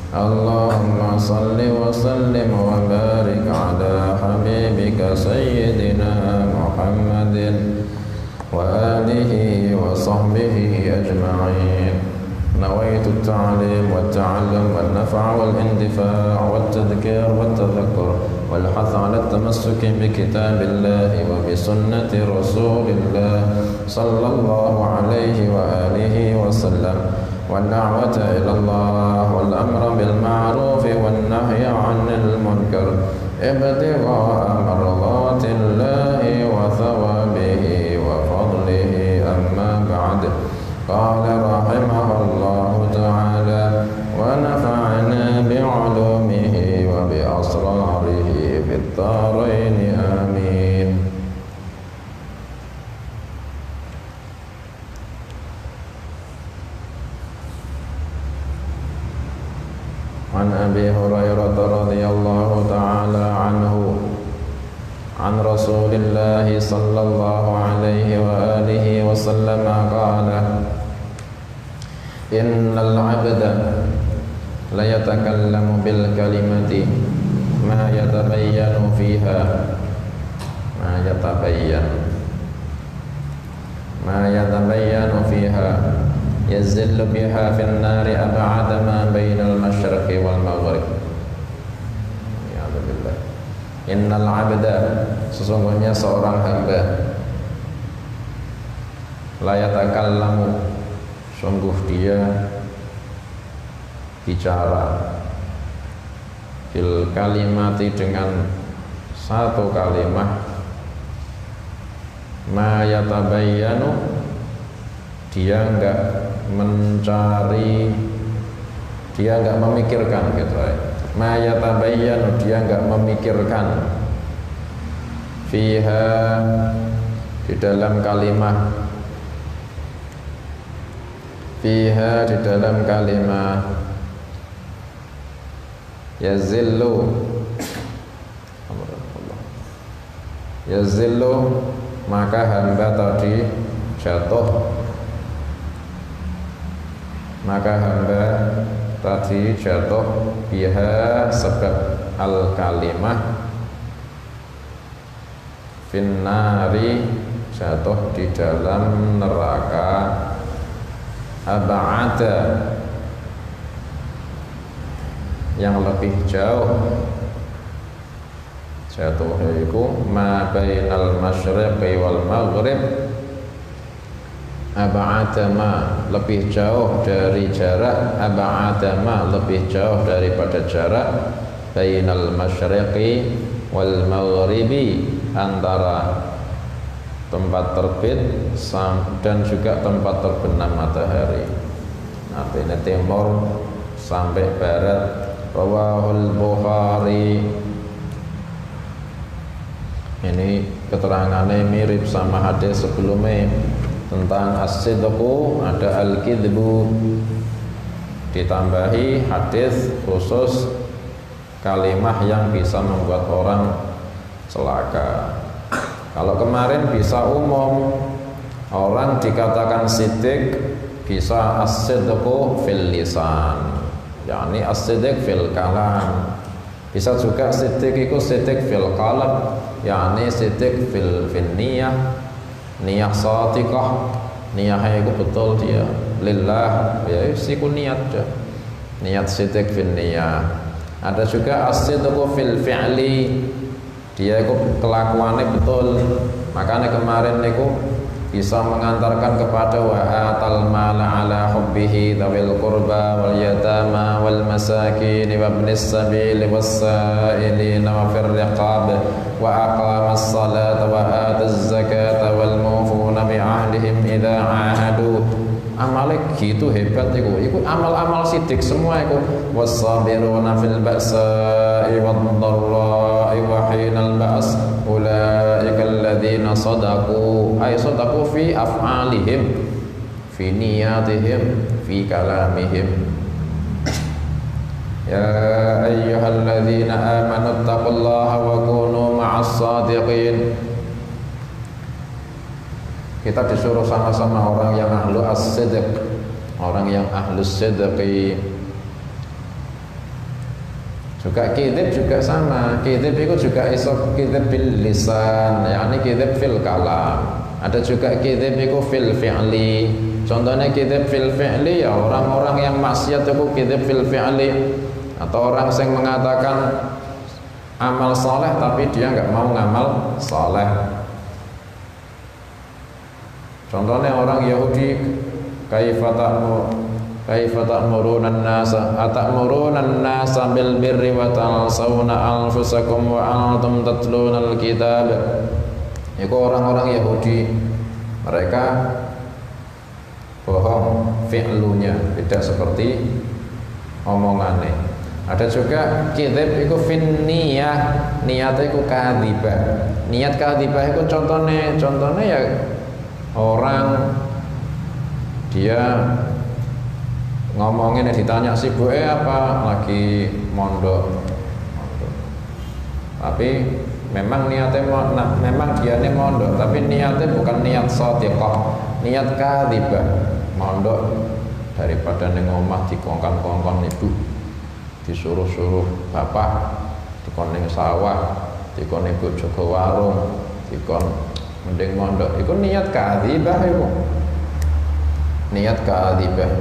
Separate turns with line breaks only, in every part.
اللهم صل وسلم وبارك على حبيبك سيدنا محمد وآله وصحبه أجمعين. نويت التعليم والتعلم والنفع والاندفاع والتذكير والتذكر والحث على التمسك بكتاب الله وبسنة رسول الله صلى الله عليه وآله وسلم، والدعوة إلى الله والأمر بالمعروف والنهي عن المنكر ابتغاء مرضات الله وثوابه وفضله. أما بعد، قال رحمه الله تعالى: ونفعنا بعلومه وبأسراره في الدارين آمين. عن أبي هريرة رضي الله تعالى عنه عن رسول الله صلى الله عليه وآله وسلم قال: إن العبد لا يتكلم بالكلمة ما يتبين فيها يزل بها في النار أبعد ما بين المشرق والمغرب. Innal abda, sesungguhnya seorang hamba, la yatakallamu, sungguh dia bicara, bil kalimati, dengan satu kalimat, ma yatabayyanu, dia enggak mencari, dia enggak memikirkan gitu ya. Ma yatabayyanu, dia enggak memikirkan, fiha, di dalam kalimat, fiha, di dalam kalimat, yazillu, maka hamba tadi jatuh, biha, sebab al kalimah, finnari, jatuh di dalam neraka, ab'ada, yang lebih jauh, jatuhnya itu ma bainal masyriqi wal maghrib, ab'ada ma, lebih jauh dari jarak, ab'ada ma, lebih jauh daripada jarak, bainal masyriqi wal maghribi, antara tempat terbit dan juga tempat terbenam matahari. Artinya timur sampai barat. Rawahul Bukhari. Ini keterangannya mirip sama hadis sebelumnya tentang as-sidqu, ada al-kidbu, ditambahi hadis khusus kalimah yang bisa membuat orang celaka. Kalau kemarin bisa umum, orang dikatakan siddiq bisa as-sidqu fil lisan, yakni as-siddiq fil kalam. Bisa juga siddiq itu siddiq fil qalb, yakni siddiq fil niyah, niyah shadiqah, niyahnya itu betul dia lillah, ya siku niat aja, niat siddiq fil niyah. Ada juga as-sidqu fil fi'li, dia itu kelakuannya betul. Makanya kemarin itu bisa mengantarkan kepada wa atal mala ala hubbihi dzawil qurba wal yatama wal masakin wa ibnis sabil was sa'ilin wa fir riqab wa aqamas salata wa ataz zakata wal mufuna bi ahdihim idza ahadu. Amalnya gitu hebat itu amal-amal sidik semua itu. Was-sabiruna fil ba'sa'i wad-dharra'i wa hinal ba's ulaika alladzina sadaqu, ay sadaqu fi af'alihim, fi niyatihim, fi kalamihim. Ya ayyuhalladzina amanu taqullaha wa kunu ma'as sadiqin. Kita disuruh sama-sama orang yang ahlu as-sidq, orang yang ahlus sidqi. Juga kidzib juga sama. Kidzib itu juga iso kidzib bil lisan, yakni kidzib fil kalam. Ada juga kidzib itu fil fi'li. Contohnya kidzib fil fi'li ya orang-orang yang maksiat itu kidzib fil fi'li. Atau orang yang mengatakan amal soleh tapi dia nggak mau ngamal soleh. Contohnya orang Yahudi, kaifa ta'muruna an-nasa bil birri wa tansawna anfusakum wa antum tatluna al-kitab. Itu orang-orang Yahudi, mereka bohong fi'lunya, tidak seperti omongannya. Ada juga kidzib itu fin niyah, niatnya itu kadzibah. Niat kadzibah itu contohnya ya orang dia ngomongin ditanya sibuk apa lagi mondok. Tapi memang niatnya memang dia ini mondok, tapi niatnya bukan niat shadiqah, niat kadzibah. Mondok daripada ning omah dikongkon-kongkon ibu, disuruh-suruh bapak, dikon ning sawah, dikon ning bojo warung, dikon mending mondok. Iku niat kadzibah iku. Niat kadzibah.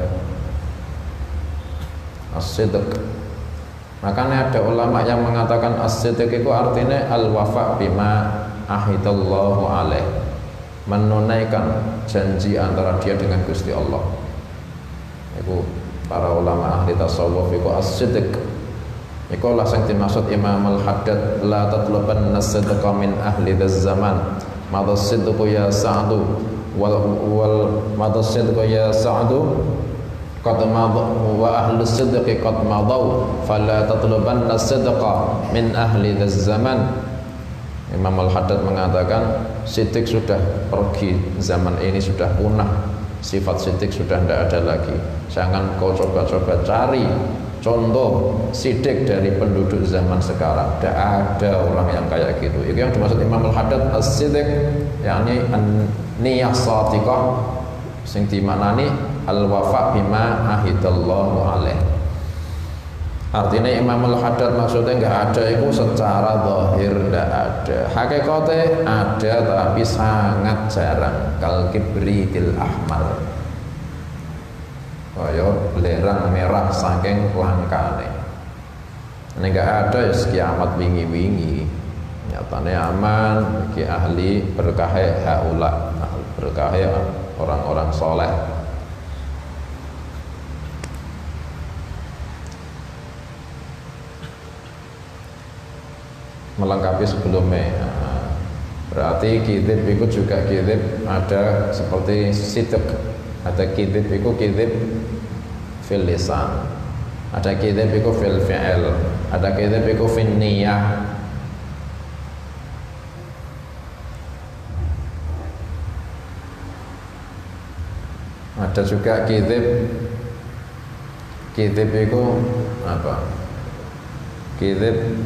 As-sidq. Makanya ada ulama yang mengatakan as-sidq itu artinya al-wafa bima ahidallahu alaih, menunaikan janji antara dia dengan Gusti Allah. Itu para ulama ahli tasawuf itu as-sidq. Iku lah sing dimaksud Imam Al-Haddad, la tatluban as-sidqa min ahli dzzaman. Madha as-sidqu ya Sa'du wal madha as-sidqu ya Sa'du qad madha wa ahlu as-sidqi qad madaw fala tatluban as-sidqa min ahli dzzaman. Imam Al-Haddad mengatakan sidq sudah pergi, zaman ini sudah punah, sifat sidq sudah tidak ada lagi. Jangan kau coba-coba cari contoh sidq dari penduduk zaman sekarang. Tidak ada orang yang kayak gitu. Itu yang dimaksud Imam Al-Haddad as-sidq, yakni niyah shadiqah sing dimaknani al-wafa bima ahidallahu alaih. Artinya Imam Al-Haddad maksudnya enggak ada itu secara zahir, enggak ada. Hakikatnya ada tapi sangat jarang. Kal kibritil ahmar. Kaya belerang merah saking langkane. Ini enggak ada ya kiamat wingi-wingi. Nyatanya aman bagi ahli berkahe haula, berkahe orang-orang soleh. Melengkapi sebelumnya. Berarti kidzib itu juga kidzib ada seperti sidq. Ada kidzib itu kidzib fil lisan, ada kidzib itu fil fi'il, ada kidzib itu fil niyah. Ada juga kidzib itu apa? Kidzib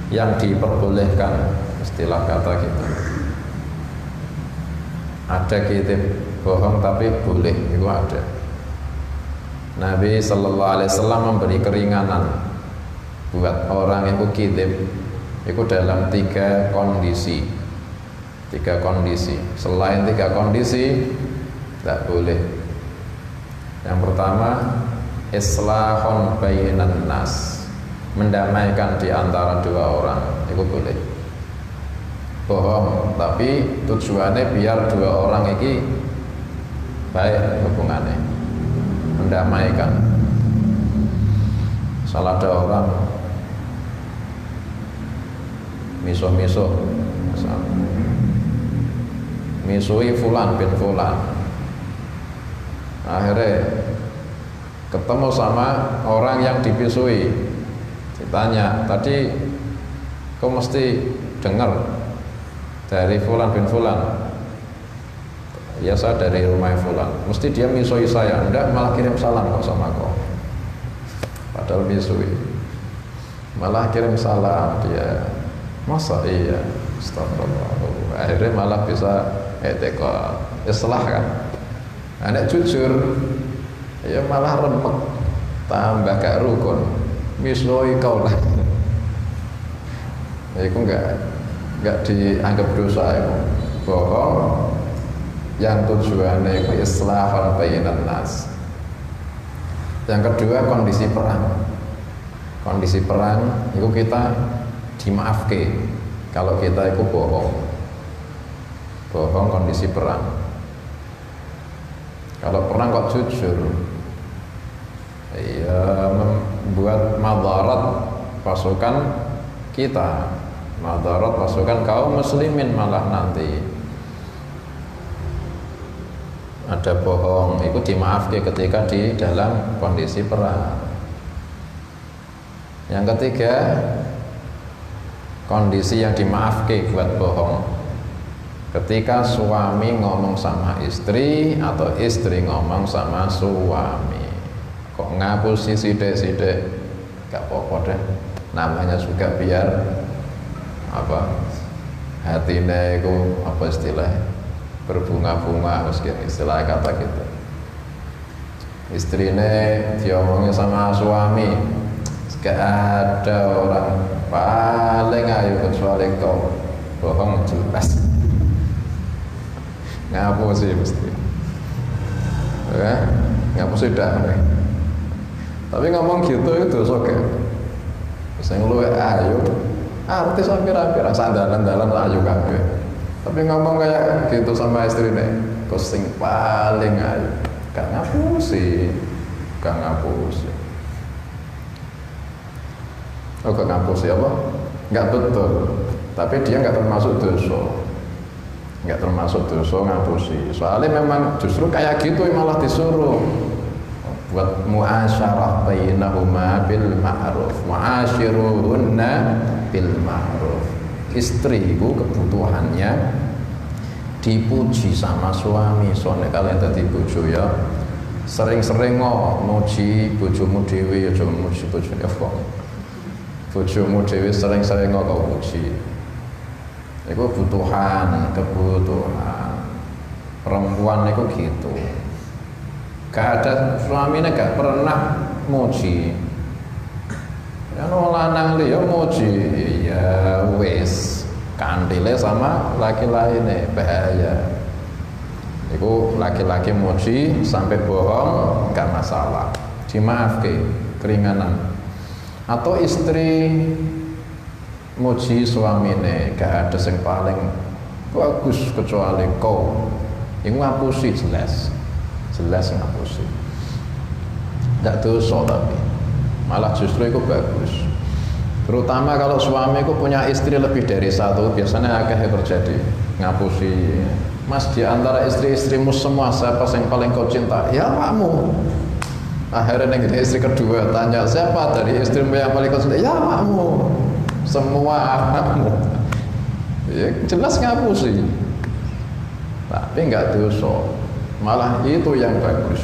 yang diperbolehkan, istilah kata kita. Ada kidzib bohong tapi boleh, itu ada. Nabi sallallahu alaihi wasallam memberi keringanan buat orang yang kidzib itu dalam tiga kondisi. Selain tiga kondisi tidak boleh. Yang pertama, islahun bainan nas, mendamaikan di antara dua orang, itu boleh. Bohong tapi tujuannya biar dua orang ini baik hubungannya, mendamaikan. Salah ada orang misuh-misuh, misuhi fulan bin fulan, akhirnya ketemu sama orang yang dipisuhi, ditanya, tadi kau mesti dengar dari fulan bin fulan. Ya saya dari rumah fulan. Mesti dia misuhi saya. Enggak, malah kirim salam kok sama kau. Padahal misuhi, malah kirim salam dia. Masa iya? Astagfirullah. Akhirnya malah bisa etika islah kan. Anak jujur ya malah remek, tambah gak rukun. Misuhi kau lah. Itu enggak dianggap dosa itu. Bohong yang tujuannya itu islahan bainan nas. Yang kedua kondisi perang. Kondisi perang itu kita dimaafke kalau kita itu bohong kondisi perang. Kalau perang kok jujur, ya membuat madarat pasukan kita, madarat pasukan kaum muslimin, malah nanti ada bohong itu dimaafke ketika di dalam kondisi perang. Yang ketiga, kondisi yang dimaafke buat bohong ketika suami ngomong sama istri atau istri ngomong sama suami. Kok ngapusi sidik-sidik, gak apa-apa deh, namanya juga biar apa, hatinya itu apa istilah, berbunga-bunga, istilah kata gitu. Istrinya diomongin sama suami, gak ada orang paling ayu kecuali kau, bohong jelas. Ngapusi mesti, ya, ngapusi dah. Tapi ngomong gitu itu dosa gak? Sing luwih ayu, artis hampir-hampir sandalan-dalan ayu kabeh. Tapi ngomong kayak gitu sama istrine, kok sing paling ayu, gak ngapusi, gak ngapusi. Oh, gak ngapusi apa? Gak betul. Tapi dia gak termasuk dosa. Nggak termasuk dosa ngapusi. Soalnya memang justru kayak gitu malah disuruh buat muasyarah bainahuma bil ma'ruf, muasyiruhunna bil ma'ruf. Istri itu kebutuhannya dipuji sama suami. Soalnya kalian tadi bojo ya sering-sering muji bojomu dhewe, aja muji bojone kok. Bojomu dhewe sering-sering kok muji. Itu kebutuhan perempuan itu gitu. Gak ada suaminya gak pernah muji. Ya lanang liya muji, ya wis kandile sama laki-laki ini bahaya. Itu laki-laki muji sampai bohong gak masalah, dimaafke, keringanan. Atau istri muji suamine, gak ada yang paling bagus kecuali kau. Ini ngapusi jelas ngapusi. Tidak dosa tapi malah justru itu bagus. Terutama kalau suami itu punya istri lebih dari satu, biasanya agak terjadi ngapusi. Mas, di antara istri-istrimu semua siapa yang paling kau cinta? Ya kamu. Akhirnya yang istri kedua tanya, siapa dari istrimu yang paling kau cinta? Ya kamu. Semua anakmu, ya, jelas ngapusi, tapi nggak dosa, malah itu yang bagus.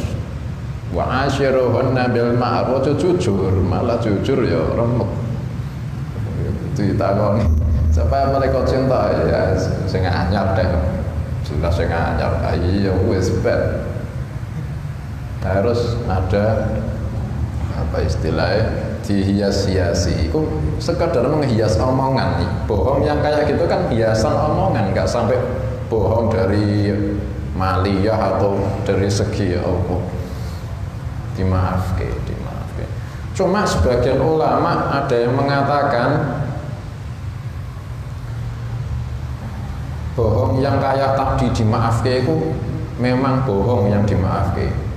Wa asyiruhunna bil ma'ruf, jujur, malah jujur ya remuk. Ditakoni, siapa yang paling kau cinta? Ya, sing anyar deh, jelas sing anyar. Ayo wis bet. Harus ada apa istilahnya? Dihias-hiasi, itu sekedar menghias omongan. Bohong yang kayak gitu kan hiasan omongan, nggak sampai bohong dari maliyah atau dari segi apa. Dimaafke. Cuma sebagian ulama ada yang mengatakan bohong yang kayak tadi dimaafke itu memang bohong yang dimaafke.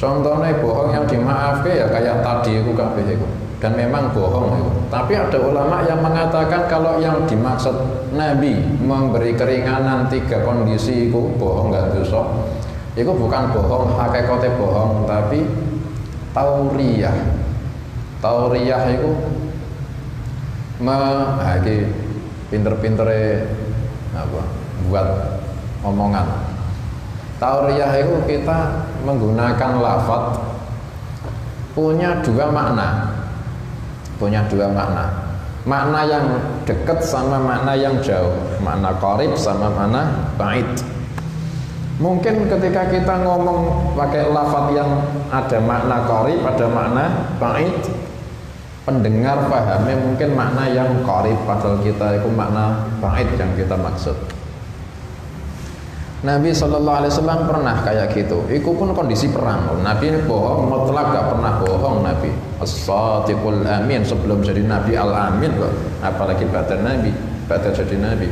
Contohnya bohong yang dimaafkan ya kayak tadi itu kabeh itu, dan memang bohong itu. Tapi ada ulama yang mengatakan kalau yang dimaksud Nabi memberi keringanan 3 kondisi itu bohong gak dosa. Itu bukan bohong hakikatnya bohong, tapi tauriyah. Tauriyah itu pinter-pintere apa buat omongan. Tauriyah itu kita menggunakan lafaz punya 2 makna. Makna yang dekat sama makna yang jauh, makna qarib sama makna ba'id. Mungkin ketika kita ngomong pakai lafaz yang ada makna qarib, ada makna ba'id, pendengar pahamnya mungkin makna yang qarib, padahal kita itu makna ba'id yang kita maksud. Nabi Shallallahu Alaihi Wasallam pernah kayak gitu. Itu pun kondisi perang. Nabi ini bohong mutlak, gak pernah bohong Nabi. As-Sadiqul Amin, sebelum jadi Nabi Al-Amin loh. Apalagi ba'da Nabi, ba'da jadi Nabi.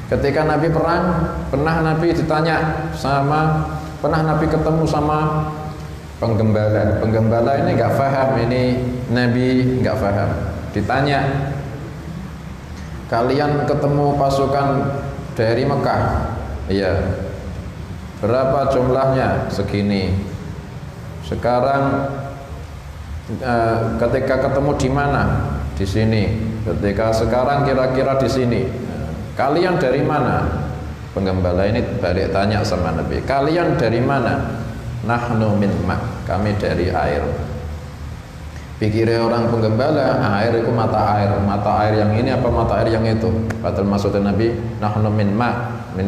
Ketika Nabi perang, pernah Nabi ditanya sama, pernah Nabi ketemu sama penggembala. Penggembala ini nggak paham, ini Nabi nggak paham. Ditanya, kalian ketemu pasukan dari Mekah? Iya. Berapa jumlahnya? Segini. Sekarang ketika ketemu di mana? Di sini. Ketika sekarang kira-kira di sini. Kalian dari mana? Penggembala ini balik tanya sama Nabi. Kalian dari mana? Nahnu min ma, kami dari air. Pikirnya orang penggembala, air itu mata air yang ini apa mata air yang itu. Padahal maksudnya Nabi, nahnu min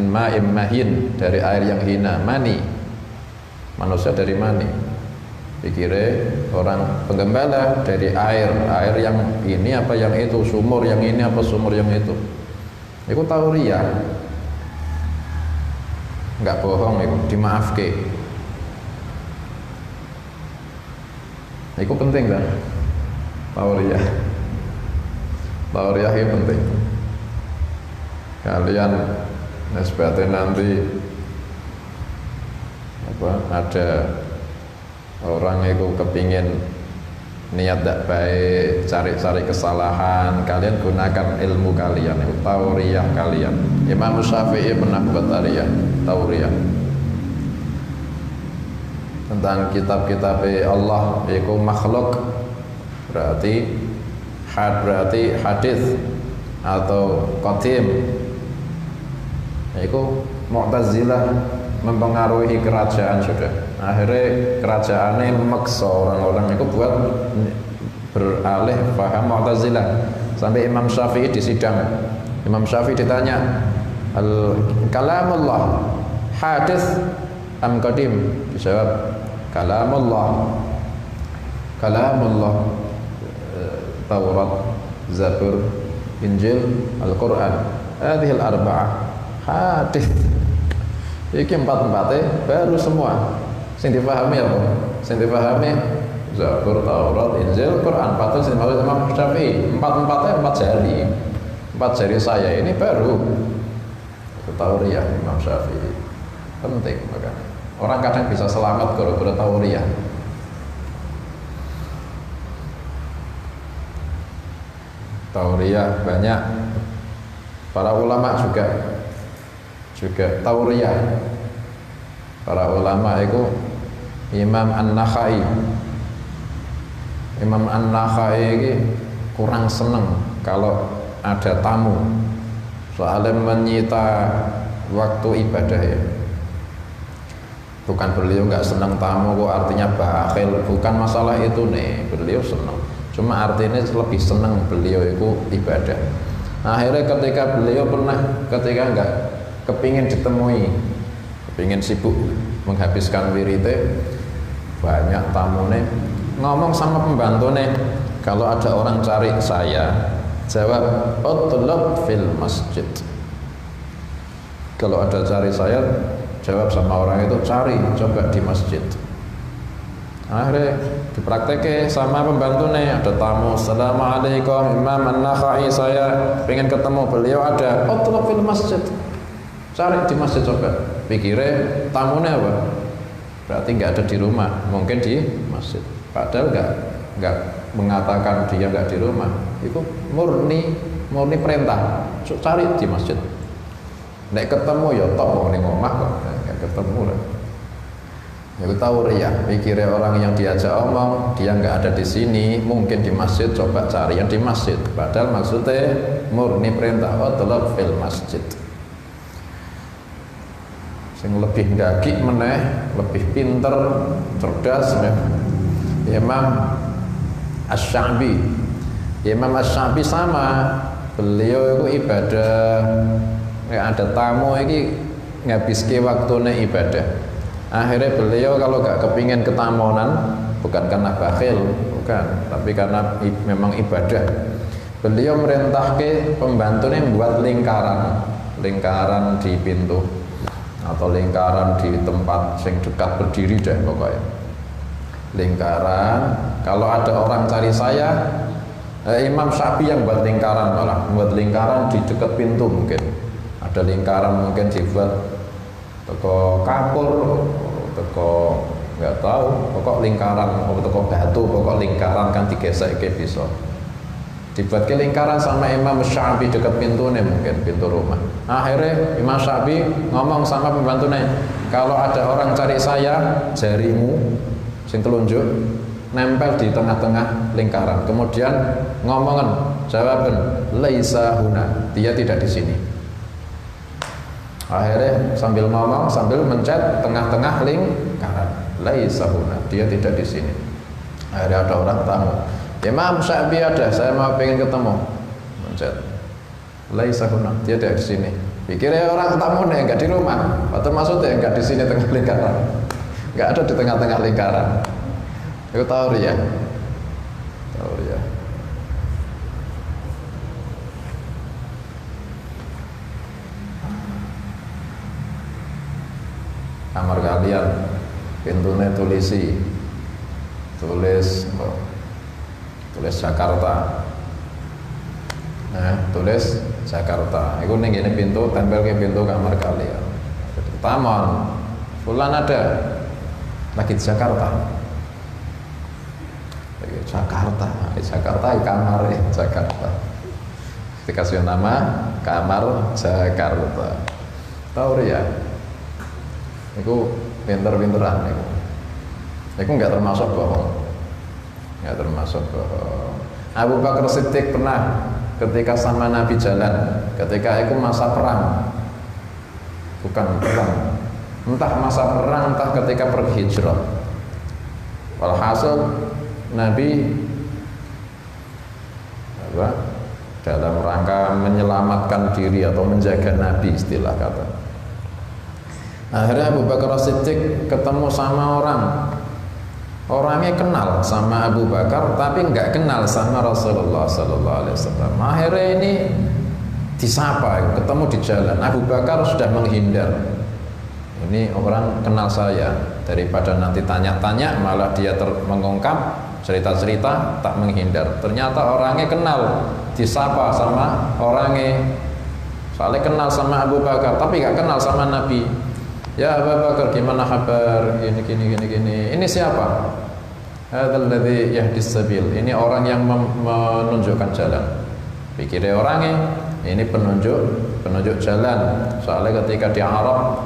ma'im mahin, dari air yang hina, mani. Manusia dari mani. Pikirnya orang penggembala dari air yang ini apa yang itu, sumur yang ini apa sumur yang itu. Itu tauriah. Enggak bohong itu, dimaafke. Itu penting kan? Tauriah. Tauriah itu penting. Kalian nisbatnya nanti ada orang itu kepingin niat tak baik, cari-cari kesalahan, kalian gunakan ilmu kalian, itu tauriah kalian. Imam Syafi'i pernah buat tauriah tentang kitab-kitab Allah, itu makhluk berarti hadis atau qadim. Itu Mu'tazilah mempengaruhi kerajaan sudah. Akhirnya kerajaannya memaksa orang-orang itu buat beralih paham Mu'tazilah. Sampai Imam Syafi'i disidang. Imam Syafi'i ditanya, kalamullah hadis am qadim? Dijawab, kalamullah. Taurat, Zabur, Injil, Al-Quran. Hadhil arba'ah hadis. Iki empat-empatnya baru semua. Sing dipahami apa? Sing dipahami Zabur, Taurat, Injil, Quran. Patut sing dimaksud Imam Syafi'i. Empat-empatnya 4 jari. 4 jari saya ini baru. Tauriah Imam Syafi'i. Penting makanya. Orang kadang bisa selamat gara-gara tauriah. Tauriah banyak. Para ulama juga tauriah. Para ulama itu Imam An-Nakhai. Imam An-Nakhai ini kurang seneng kalau ada tamu, soalnya menyita waktu ibadah ya. Bukan beliau nggak senang tamu kok artinya bakhil, bukan masalah itu nih, beliau senang. Cuma artinya lebih senang beliau itu ibadah. Akhirnya ketika beliau ketika nggak kepingin ditemui, kepingin sibuk menghabiskan wiridnya, banyak tamu nih ngomong sama pembantu nih, kalau ada orang cari saya, jawab utlub fil masjid. Kalau ada cari saya, jawab sama orang itu, cari coba di masjid. Akhirnya diprakteknya sama pembantu nih, ada tamu, assalamualaikum Imam An-Nakhai, saya pengen ketemu beliau, ada utlub fil masjid, cari di masjid coba. Pikirnya tamunya apa? Berarti nggak ada di rumah, mungkin di masjid. Padahal nggak mengatakan dia nggak di rumah, itu murni perintah, cari di masjid. Nek ketemu ya tok wong ning omah kok, enggak ketemu lah. Ya tahu ya, pikirnya orang yang diajak omong, dia enggak ada di sini, mungkin di masjid, coba cari yang di masjid. Padahal maksudnya murni perintah utlub fil masjid. Sing lebih gagik meneh, lebih pinter, cerdas Imam Asy-Sya'bi. Imam Asy-Sya'bi sama, beliau itu ibadah. Ada tamu ini ngabiske waktunya ibadah. Akhirnya beliau kalau gak kepingin ketamunan, bukan karena bakhil, bukan, tapi karena memang ibadah. Beliau merintahke pembantunya buat lingkaran di pintu atau lingkaran di tempat yang dekat berdiri deh pokoknya. Lingkaran, kalau ada orang cari saya, Imam Syafi'i yang buat lingkaran, malah buat lingkaran di dekat pintu mungkin. Ada lingkaran mungkin dibuat toko kapur, toko nggak tahu, pokok lingkaran, toko batu, pokok lingkaran kan digesek ke bisa. Dibuat ke lingkaran sama Imam Syafi'i dekat pintu nih mungkin pintu rumah. Akhirnya Imam Syafi'i ngomong sama pembantunya, kalau ada orang cari saya, jarimu sing telunjuk nempel di tengah-tengah lingkaran. Kemudian ngomongan, jawaban, laisa huna, dia tidak di sini. Akhirnya sambil ngomong sambil mencet tengah-tengah lingkaran, laisa huna, dia tidak di sini. Akhirnya ada orang tamu, Imam Syafi'i ada, saya mau pengen ketemu. Mencet, laisa huna, dia tidak di sini. Pikirnya orang tamu nih enggak di rumah, atau maksudnya enggak di sini tengah lingkaran, enggak ada di tengah-tengah lingkaran. Itu tahu ya, tahu ya. Kamar kalian pintunya tulis Jakarta. Nah, tulis Jakarta. Iku ning ngene pintu tempel ke pintu kamar kalian. Taman. Fulan ada lagi di Jakarta. Lagi Jakarta kamar Jakarta. Dikasih nama kamar Jakarta. Tahu ya? Iku pinter-pinteran iku. Iku enggak termasuk bohong. Enggak termasuk bohong. Abu Bakar Siddiq pernah ketika sama Nabi jalan, ketika itu masa perang. Bukan perang. Entah masa perang, entah ketika pergi hijrah. Walhasil Nabi dalam rangka menyelamatkan diri atau menjaga Nabi, istilah kata. Akhirnya Abu Bakar Siddiq ketemu sama orang, orangnya kenal sama Abu Bakar tapi nggak kenal sama Rasulullah Sallallahu Alaihi Wasallam. Akhirnya ini disapa, ketemu di jalan. Abu Bakar sudah menghindar. Ini orang kenal saya, daripada nanti tanya-tanya malah dia mengungkap cerita-cerita, tak menghindar. Ternyata orangnya kenal, disapa sama orangnya. Soalnya kenal sama Abu Bakar tapi nggak kenal sama Nabi. Ya Abu Bakar, gimana kabar? Gini. Ini siapa? Hadzal ladzi yahdis sabil. Ini orang yang menunjukkan jalan. Pikirnya orangnya ini penunjuk jalan. Soalnya ketika di Arab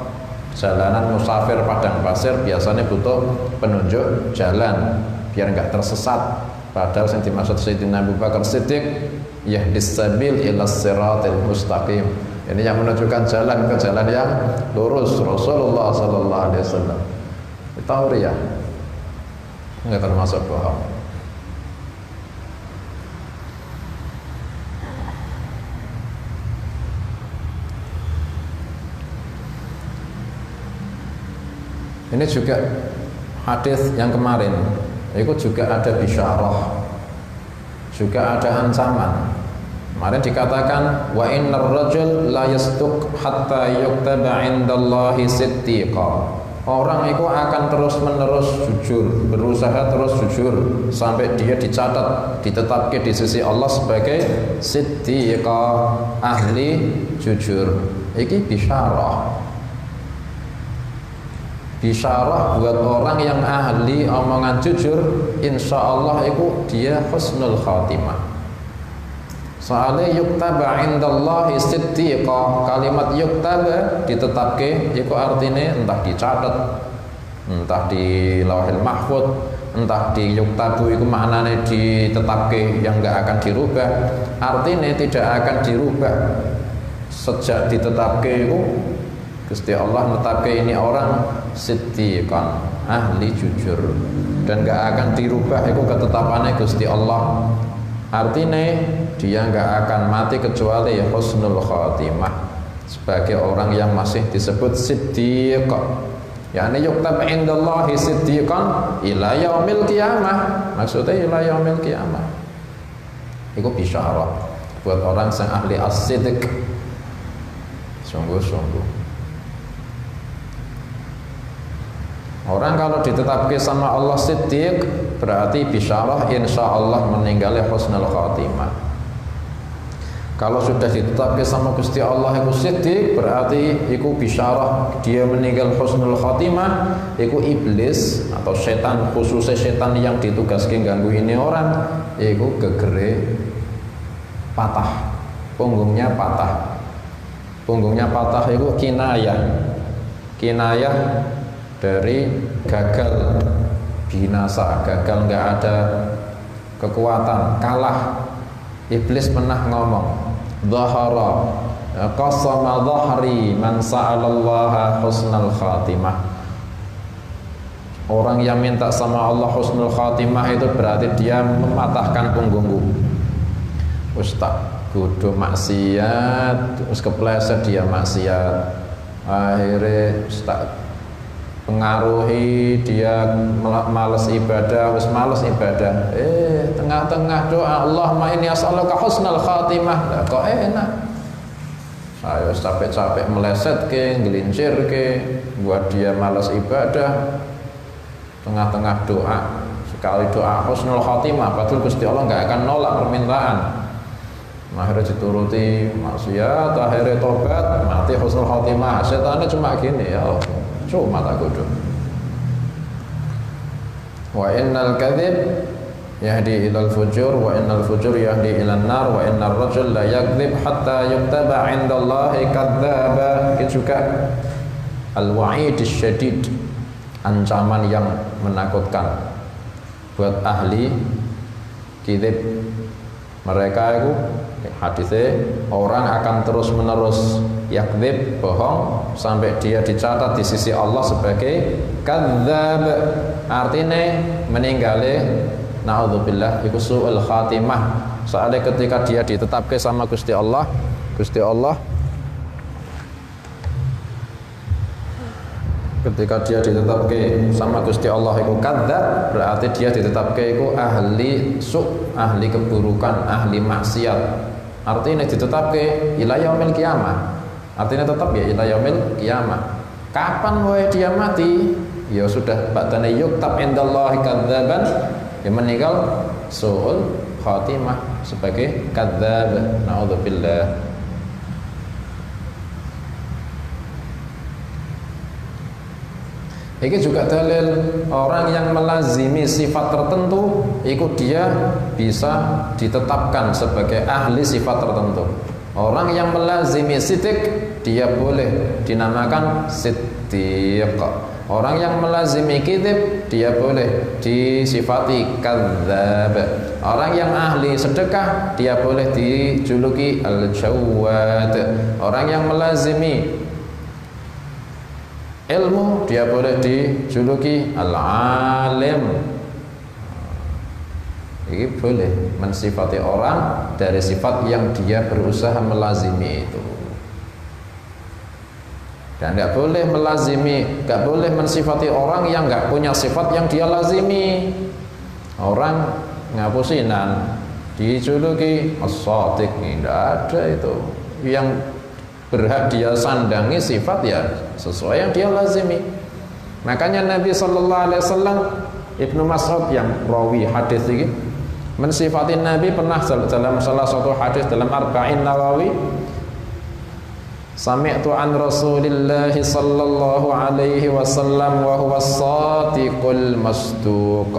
jalanan musafir padang pasir biasanya butuh penunjuk jalan biar enggak tersesat. Padahal yang dimaksud Sayyidina Abu Bakar Siddiq yahdis sabil ila siratil mustaqim. Ini yang menunjukkan jalan ke jalan yang lurus, Rasulullah Sallallahu Alaihi Wasallam. Tahu ya? Enggak termasuk bohong. Ini juga hadis yang kemarin, itu juga ada bisyarah, juga ada ancaman. Kemarin dikatakan wa innar rajul la yasduq hatta yuktaba 'indallahi siddiqa. Orang itu akan terus-menerus jujur, berusaha terus jujur sampai dia dicatat, ditetapkan di sisi Allah sebagai siddiqa, ahli jujur. Iki bisyarah. Bisyarah buat orang yang ahli omongan jujur, insya Allah itu dia husnul khatimah. Soalnya yuktaba indallahi siddiqa, kalimat yuktaba ditetapke iku artinya entah dicatat, entah di lauhil mahfud, entah di yuktabu iku maknanya ditetapke yang enggak akan dirubah, artinya tidak akan dirubah sejak ditetapke iku Gusti Allah menetapke ini orang siddiqan, ahli jujur, dan enggak akan dirubah iku ketetapannya Gusti Allah. Artinya dia nggak akan mati kecuali husnul khatimah sebagai orang yang masih disebut siddiq. Yani yuktab indallahi siddiqan ila yaumil qiyamah, maksudnya ila yaumil qiyamah. Iku bisyarah buat orang yang ahli as-sidq. Sungguh-sungguh orang kalau ditetapkan sama Allah siddiq, berarti bisyarah insyaallah meninggalnya husnul khatimah. Kalau sudah ditetapkan sama Gusti Allah itu siddiq, berarti itu bisyarah dia meninggal husnul khatimah. Itu iblis atau setan, khususnya setan yang ditugaskan ganggu ini orang, itu gegere patah, punggungnya patah. Punggungnya patah itu kinayah dari gagal, binasa, gagal, nggak ada kekuatan, kalah. Iblis pernah ngomong, dhahara qasama dhahri man sa'alallaha husnul khatimah. Orang yang minta sama Allah husnul khatimah itu berarti dia mematahkan punggungku. Ustaz kudu maksiat, terus kepleset dia maksiat, akhirnya Ustaz pengaruhi dia malas ibadah, wis malas ibadah. Tengah-tengah doa Allahumma inni as'aluka husnal khatimah. Kok enak. Ayo capek-capek meleset ke, ngelincir ke, buat dia malas ibadah. Tengah-tengah doa, sekali doa husnul khatimah, padahal Gusti Allah enggak akan nolak permintaan. Akhirnya dituruti maksiat, akhirnya tobat, mati husnul khatimah. Setannya cuma gini ya. Cuma tak kudu. Wa innal kadzib yahdi ilal fujur wa innal fujur yahdi ilan nar wa innar rajul la yakdzib hatta yuktaba 'indallahi kadzdzaba. Itu juga al-wa'id syadid, ancaman yang menakutkan buat ahli kadzib. Mereka itu hadisnya orang akan terus menerus yakdzib, bohong, sampai dia dicatat di sisi Allah sebagai kadzdzab, artinya meninggalnya naudzubillah iku su'ul khatimah. Soalnya ketika dia ditetapkan sama Gusti Allah ketika dia ditetapkan sama Gusti Allah itu kadzdzab, berarti dia ditetapkan itu ahli ahli keburukan, ahli maksiat. Artinya ditetapkan ila yaumil qiyamah. Artinya tetap ya ila yaumil qiyamah. Kapan wae dia mati, ya sudah ba'dana yuktab indallahi kadzaban, ya meninggal su'ul khatimah sebagai kadzdzab. Naudzubillah. Ini juga dalil orang yang melazimi sifat tertentu, itu dia bisa ditetapkan sebagai ahli sifat tertentu. Orang yang melazimi siddiq, dia boleh dinamakan siddiq. Orang yang melazimi kadzib, dia boleh disifati kadzdzab. Orang yang ahli sedekah, dia boleh dijuluki al-jawad. Orang yang melazimi ilmu, dia boleh dijuluki al-alim. Ini boleh mensifati orang dari sifat yang dia berusaha melazimi itu. Dan nggak boleh melazimi, nggak boleh mensifati orang yang nggak punya sifat yang dia lazimi. Orang ngapusinan dijuluki as-shadiq, tidak ada itu. Yang berhak dia sandangi sifat ya sesuai yang dia lazimi. Makanya Nabi sallallahu alaihi wasallam, Ibnu Mas'ud yang rawi hadis ini mensifati Nabi pernah dalam salah satu hadis dalam Arba'in Nawawi, sami'tu an Rasulillah sallallahu alaihi wasallam wa huwa as-sadiqul masduq.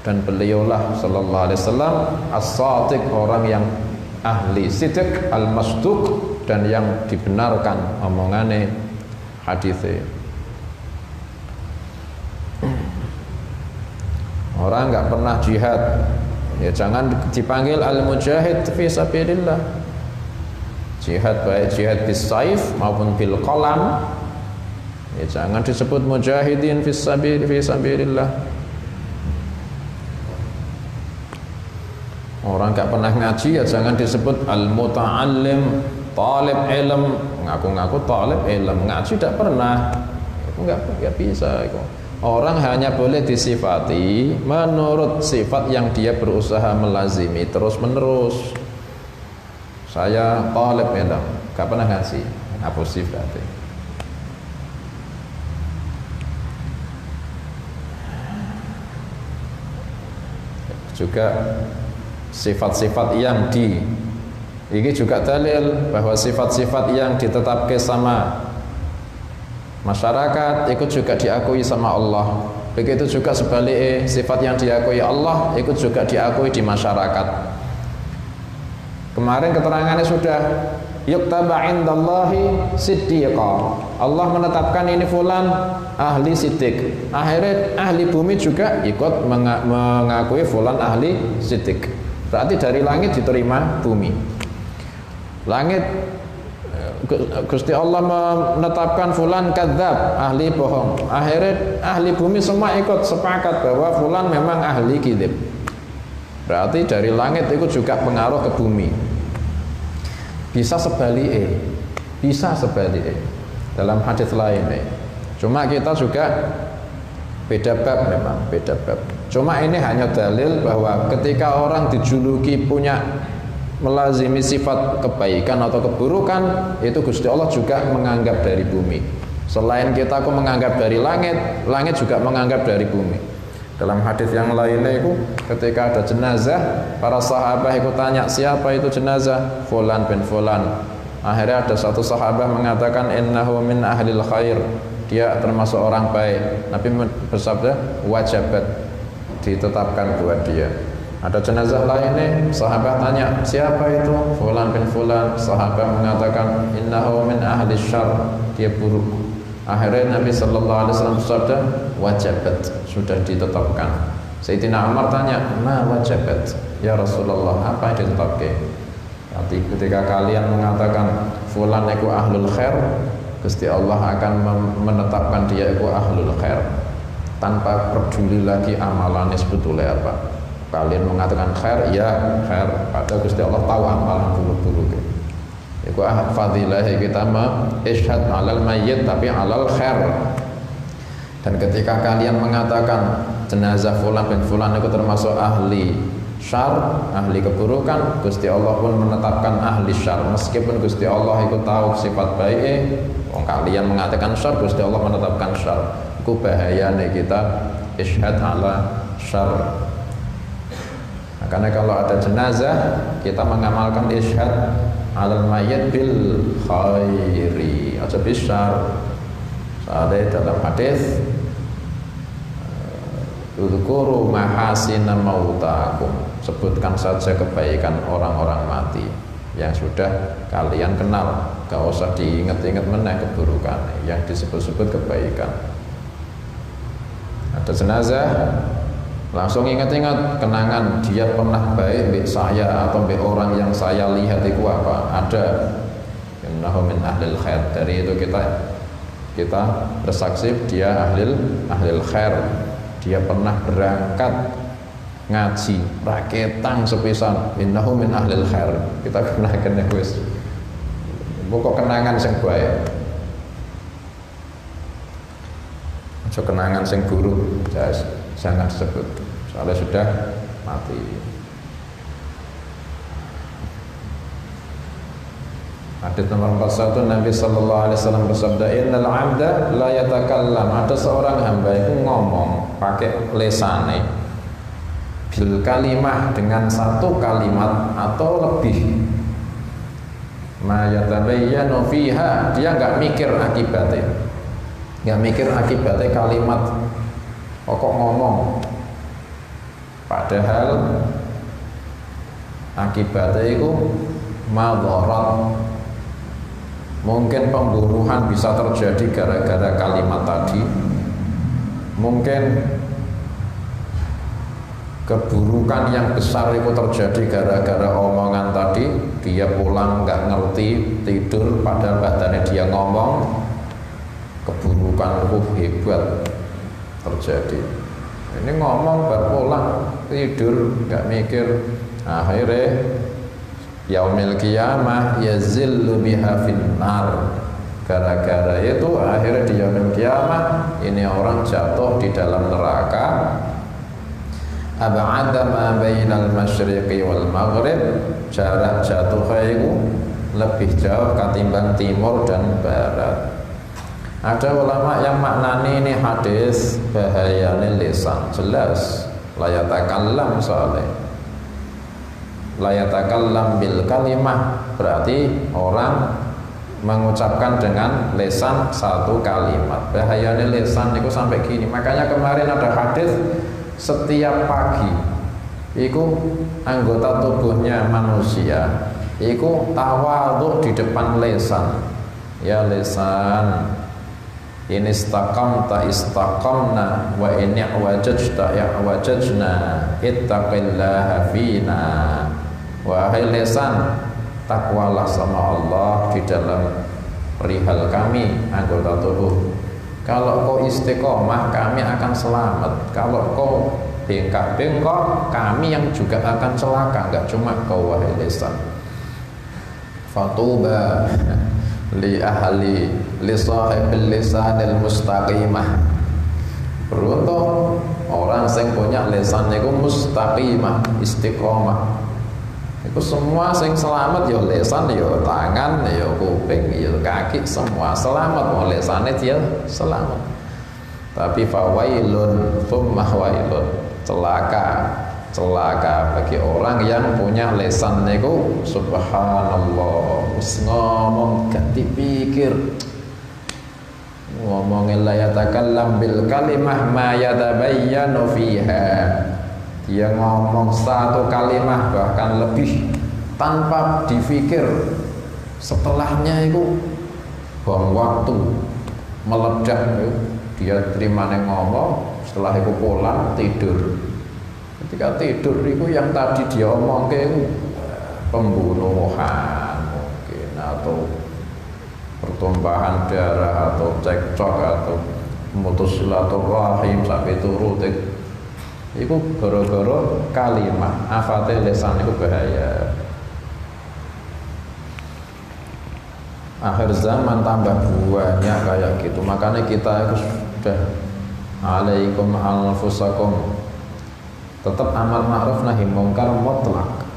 Dan beliaulah sallallahu alaihi wasallam as-sadiq, orang yang ahli sidq, al-masduq, dan yang dibenarkan omongannya hadisnya. Orang nggak pernah jihad, ya jangan dipanggil al-mujahid fi sabilillah. Jihad baik jihad bis saif maupun bil qalam, ya jangan disebut mujahidin fi sabilillah. Orang nggak pernah ngaji, ya jangan disebut al-muta'allim, talib ilm, ngaku-ngaku talib ilm, ngaji tidak pernah. Itu nggak bisa itu. Orang hanya boleh disifati menurut sifat yang dia berusaha melazimi terus menerus. Saya talib ya dong, gak pernah ngasih, abusif berarti. Juga sifat-sifat yang ini juga dalil bahwa sifat-sifat yang ditetapkan sama masyarakat ikut juga diakui sama Allah. Begitu juga sebaliknya, sifat yang diakui Allah ikut juga diakui di masyarakat. Kemarin keterangannya sudah yuktaba indallahi siddiqa. Allah menetapkan ini fulan ahli siddiq. Akhirnya ahli bumi juga ikut mengakui fulan ahli siddiq. Berarti dari langit diterima bumi. Langit Gusti Allah menetapkan fulan kadzab, ahli bohong. Akhirnya ahli bumi semua ikut sepakat bahwa fulan memang ahli kadzib. Berarti dari langit itu juga pengaruh ke bumi. Bisa sebaliknya, dalam hadis lain. Cuma kita juga beda bab, memang beda bab. Cuma ini hanya dalil bahwa ketika orang dijuluki punya melazimi sifat kebaikan atau keburukan, itu Gusti Allah juga menganggap dari bumi. Selain kita menganggap dari langit, langit juga menganggap dari bumi. Dalam hadis yang lainnya itu ketika ada jenazah, para sahabat itu tanya, siapa itu jenazah? Fulan bin fulan. Akhirnya ada satu sahabat mengatakan innahu min ahlil khair, dia termasuk orang baik. Nabi bersabda wajabat, ditetapkan buat dia. Ada jenazah lainnya, sahabat tanya, siapa itu? Fulan bin fulan. Sahabat mengatakan innahu min ahli syarr, dia buruk. Akhirnya Nabi sallallahu alaihi wasallam bersabda wajabat, sudah ditetapkan. Sayyidina Umar tanya, ma wajabat ya Rasulullah, apa yang ditetapkan? Nanti ketika kalian mengatakan fulan itu ahlul khair, Gusti Allah akan menetapkan dia itu ahlul khair tanpa peduli lagi amalannya sebetulnya apa. Kalian mengatakan khair, ya khair, padahal Gusti Allah tahu amalan buruk-buruk. Itu fadilah kita ishad alal mayyit tapi alal khair. Dan ketika kalian mengatakan jenazah fulan bin fulan itu termasuk ahli syar, ahli keburukan, Gusti Allah pun menetapkan ahli syar. Meskipun Gusti Allah itu tahu sifat baik, kalian mengatakan syar, Gusti Allah menetapkan syar. Itu bahayanya kita ishad ala syar. Nah, karena kalau ada jenazah kita mengamalkan ishad alal mayyit bil khairi aja bisyar. Ada dalam hadis udzkuru mahasina mautakum, sebutkan saja kebaikan orang-orang mati yang sudah kalian kenal, gak usah diingat-ingat meneh keburukan, yang disebut-sebut kebaikan. Ada jenazah langsung ingat-ingat kenangan dia pernah baik mbek saya atau mbek orang yang saya lihat itu apa, ada innahu min ahlil khair. Dari itu kita bersaksi dia ahlil khair, dia pernah berangkat ngaji raketang sepisan, innahu min ahlil khair. Kita kena wis pokok kenangan sing baik, aja kenangan sing buruk jangan disebut, soalnya sudah mati. Hadis nomor 41, Nabi sallallahu alaihi wasallam bersabda, innal 'abda la yatakallam, ada seorang hamba itu ngomong pakai lesane bil kalimah, dengan satu kalimat atau lebih, ma yatabayyanu fiha, dia enggak mikir akibatnya, kalimat pokok ngomong, padahal akibatnya itu madharat. Mungkin pembunuhan bisa terjadi gara-gara kalimat tadi, mungkin keburukan yang besar itu terjadi gara-gara omongan tadi. Dia pulang nggak ngerti, tidur, padahal badannya dia ngomong, keburukan itu hebat terjadi. Ini ngomong baru pulang, tidur, nggak mikir, akhirnya yaumil qiyamah yazillu biha finnar, Gara-gara itu akhirnya di yaumil kiamah ini orang jatuh di dalam neraka. Ab'ada ma bainal masyriqi wal maghrib, jarak jatuhnya itu lebih jauh ketimbang timur dan barat. Ada ulama yang maknani ini hadis bahayanya lisan, jelas layatakallam saleh, layatakallam bil kalimah, berarti orang mengucapkan dengan lisan satu kalimat. Bahayanya lisan itu sampai gini. Makanya kemarin ada hadis setiap pagi itu anggota tubuhnya manusia itu tawadhu di depan lisan. Ya lisan, in istaqamta istaqamna wa in i'wajajta i'wajajna ittaqillaha fina. Wahai lisan, takwalah sama Allah di dalam perihal kami anggota tubuh. Kalau kau istiqomah, kami akan selamat. Kalau kau bengkak-bengkok, kami yang juga akan celaka. Enggak cuma kau, wahai lisan. Fatuba li ahli li sahibil lisanil mustaqimah. Beruntung orang yang punya lisan itu mustaqimah, istiqomah. Itu semua sing selamat ya lisan, ya tangan, ya kuping, ya kaki, semua selamat. Wong lisane dia selamat. Tapi fawailun tsumma wailun, celaka bagi orang yang punya lisan niku subhanallah, wis ngomong gak dipikir. Ngomongin la yatakallam bil kalimah ma yatabayyanu fiha. Dia ngomong satu kalimat bahkan lebih tanpa dipikir, setelahnya itu buang waktu meledak. Dia terima ngomong, setelah itu pulang tidur. Ketika tidur itu yang tadi dia omong itu pembunuhan mungkin, atau pertumpahan darah, atau cekcok, atau memutus silaturahim sampai turut. Itu gara-gara kalimat afate lisan itu bahaya. Akhir zaman tambah banyak kayak gitu. Makanya kita itu sudah alaikum anfusakum, tetap amar ma'ruf nahi munkar mutlak.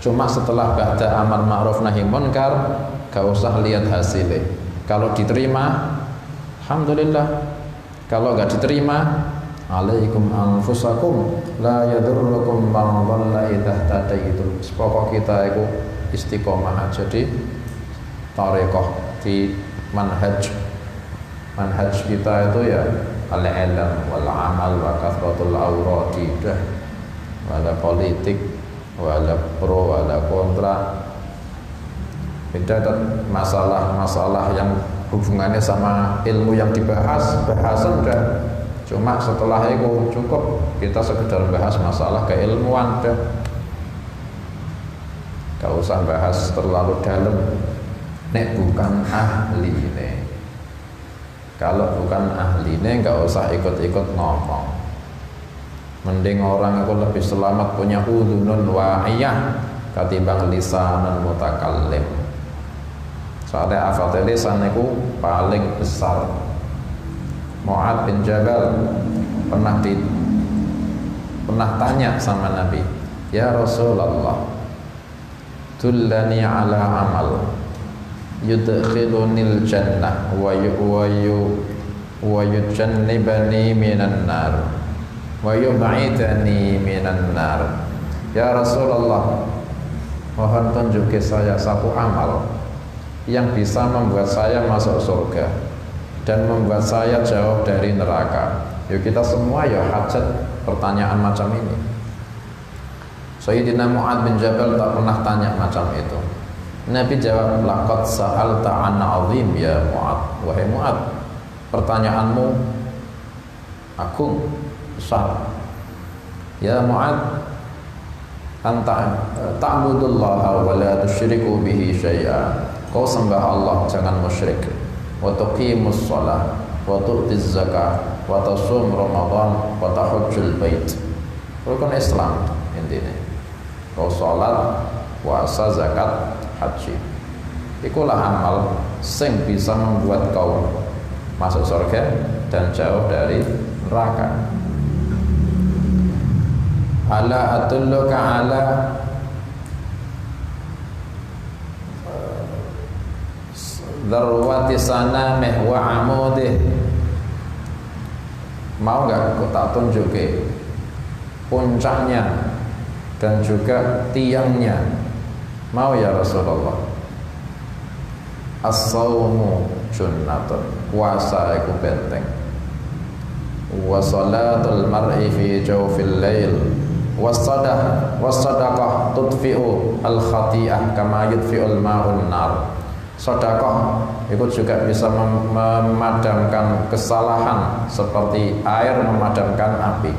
Cuma setelah ba'da amar ma'ruf nahi munkar gak usah lihat hasilnya. Kalau diterima alhamdulillah, kalau gak diterima alaikum anfusakum la yadurrukum man dhalla idza tadaitum. Pokok kita itu istiqomah aja di thariqah, di manhaj kita itu ya al-ilm wal amal wa kathratul awradi, dah wala politik wala pro wala kontra. Beda masalah yang hubungannya sama ilmu yang dibahas, bahasan dah. Cuma setelah itu cukup kita sekedar bahas masalah keilmuan dah. Gak usah bahas terlalu dalam. Nek bukan ahli ini, kalau bukan ahli ini gak usah ikut-ikut ngomong. Mending orang itu lebih selamat punya udhunun wa'iyah ketimbang lisanan mutakallim. Soalnya afate lisan itu paling besar. Mu'ad bin Jabal pernah tanya sama Nabi, ya Rasulullah, dullani ala amal yudkhilunil jannah wa yujannibani minan nar wa yub'idani minan nar. Ya Rasulullah, mohon tunjuki saya satu amal yang bisa membuat saya masuk surga dan membuat saya jauh dari neraka. Yuk kita semua ya hajat pertanyaan macam ini. Sayyidina Mu'ad bin Jabal tak pernah tanya macam itu. Nabi jawab, laqad sa'alta an 'azim ya Mu'ad. Wahai Mu'ad, pertanyaanmu agung, besar. Ya Mu'ad, anta ta'budullaha wa la tusyriku bihi syai'a. Kau sembah Allah, jangan musyrik. Wa tuqimus shalah wa tu'tiz zakah wa tasum Ramadan wa tahujjul bait. Rukun Islam intinya. Kau salat, puasa, zakat, haji. ikulah amal sing bisa membuat kau masuk surga dan jauh dari neraka. Ala atulluka ala darwati sanamih wa amudih. Mau nggak aku tak tunjukin puncaknya dan juga tiangnya? Mau ya Rasulullah. As-sawmu junnatun, puasa iku benteng. Wa salatul mar'i fi jawfil lail. Was-sadaqah tudfi'u al-khati'ah kama yudfi'ul ma'un nar. Sedekah itu juga bisa memadamkan kesalahan seperti air memadamkan api.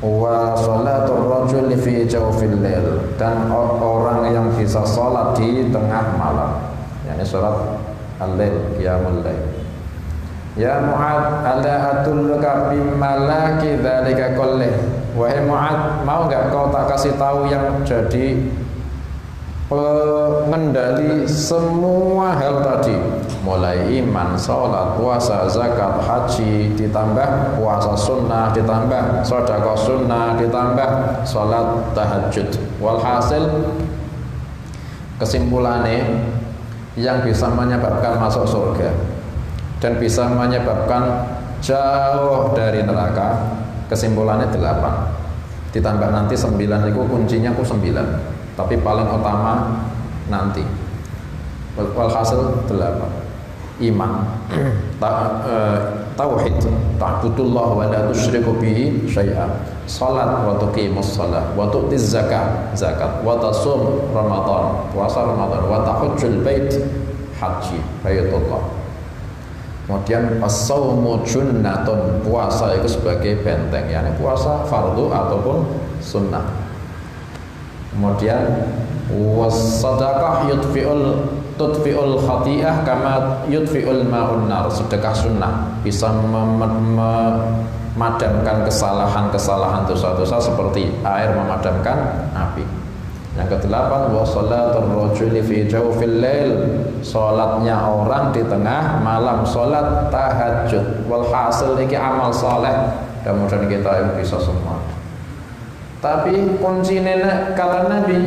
Wa sholatur rajuli fi jawfil lail, dan orang yang bisa sholat di tengah malam, yakni sholat al-lail, qiyamul lail. Ya Mu'ad, ala atulluka bimalaki dzalika kullih. Wahai Mu'ad, mau enggak kau tak kasih tahu yang jadi pengendali semua hal tadi, mulai iman, sholat, puasa, zakat, haji, ditambah puasa sunnah, ditambah sedekah sunnah, ditambah sholat tahajud. Walhasil kesimpulannya, yang bisa menyebabkan masuk surga dan bisa menyebabkan jauh dari neraka, kesimpulannya 8, ditambah nanti 9, itu kuncinya ku 9, tapi paling utama nanti. Walhasil 8, iman, tauhid, ta'budullah wa la tusyriku bihi syai'an, salat wa tuqimus shalah wa tu'tiz zakat, wa tasum ramadan, puasa ramadan, wa tahujjul bait, haji baitullah. Kemudian as-shaumu junnatun, puasa itu sebagai benteng, yakni puasa fardu ataupun sunnah. Kemudian was-sadaqah tudfi'ul khati'ah kama yudfi'ul ma'un nar, sedekah sunnah bisa memadamkan kesalahan-kesalahan dosa-dosa seperti air memadamkan api. Yang ke-8, wa sholatur rajuli fi jawfil lail, salatnya orang di tengah malam, salat tahajud. Walhasil iki amal saleh, mudah-mudahan kita bisa semua. Tapi kuncinya kata Nabi,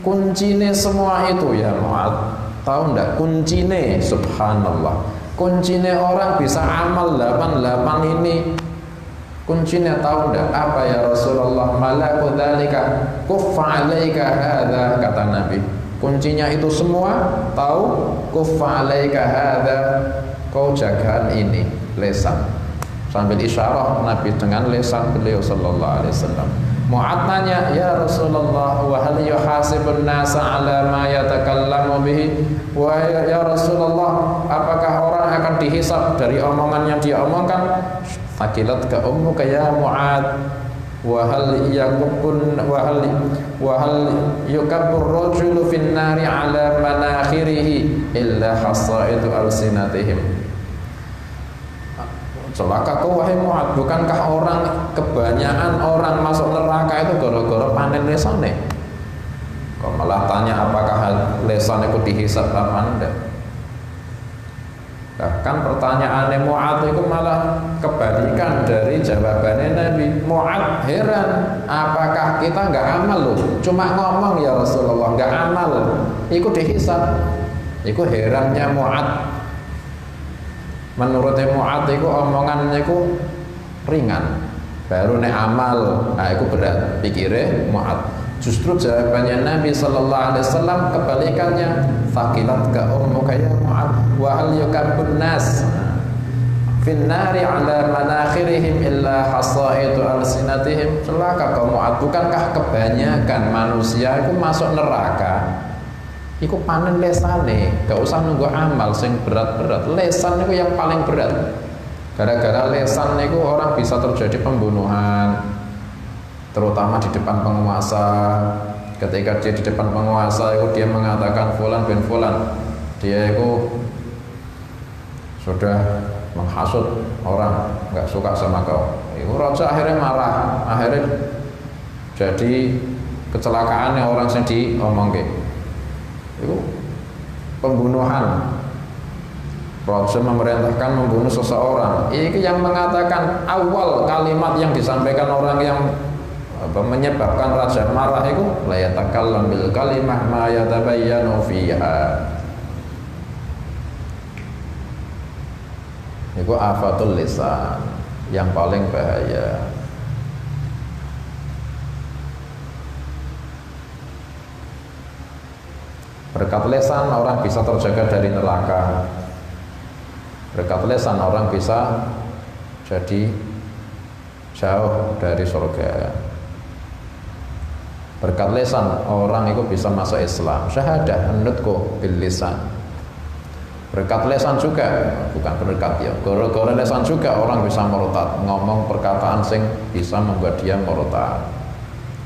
kuncinya semua itu ya Mu'ad, tahu enggak kuncinya? Subhanallah, kuncinya orang bisa amal 8 ini, kuncinya tahu enggak apa ya Rasulullah? Malaku dzalika kuffa alaika hadza, kata Nabi. Kuncinya itu semua tahu, kuffa alaika hadza, kau jagaan ini, lesan. Sambil isyarah Nabi dengan lesan beliau sallallahu alaihi wasallam. Mu'ad tanya, ya Rasulullah, wa hal yuhasibun nasa ala ma yatakallamu bihi? Wahai ya Rasulullah, apakah orang akan dihisab dari omongan yang dia omongkan? Fakilat ka ummuka ya Mu'ad, wa hal yukabbur rajulu fin nari ala manakhirihi illa hasaidu alsinatihim. Celaka kau wahai Mu'ad, bukankah kebanyakan orang masuk neraka itu gara-gara panen lesane? Kau malah tanya apakah lesan itu dihisab apa enggak? Bahkan pertanyaannya Mu'ad itu malah kebalikan dari jawabannya Nabi. Mu'ad heran, apakah kita enggak amal loh? Cuma ngomong ya Rasulullah, enggak amal, itu dihisab. Itu herannya Mu'ad. Menurut Mu'ad itu omongannya itu ringan, baru nek amal, nah itu berat pikirnya Mu'ad. Justru jawabannya Nabi sallallahu alaihi wasallam kebalikannya. Fakilat ka ummuka ya Mu'ad, wa hal yukabbun nas fin nari ala manakhirihim illa hasaitu alsinatihim. Celaka kau Mu'ad, bukankah kebanyakan manusia itu masuk neraka iku panen lesane, gak usah nunggu amal sing berat-berat. Lesan itu yang paling berat. Gara-gara lesan itu orang bisa terjadi pembunuhan, terutama di depan penguasa. Ketika dia di depan penguasa itu dia mengatakan fulan bin fulan, dia itu sudah menghasut orang, nggak suka sama kau. Itu raja akhirnya marah, akhirnya jadi kecelakaannya orang yang diomongke. Itu pembunuhan, raja memerintahkan membunuh seseorang. Ini yang mengatakan awal kalimat yang disampaikan orang yang menyebabkan raja marah itu la yatakallam bil kalimah ma yatabayyanu fiha. Itu afatul lisan yang paling bahaya. Berkat lisan orang bisa terjaga dari neraka. Berkat lisan orang bisa jadi jauh dari surga. Berkat lisan orang itu bisa masuk Islam. Syahadah nutqu bil lisan. Berkat lisan juga, bukan berkat ya. Gara-gara lisan juga orang bisa murtad, ngomong perkataan sing bisa membuat dia murtad.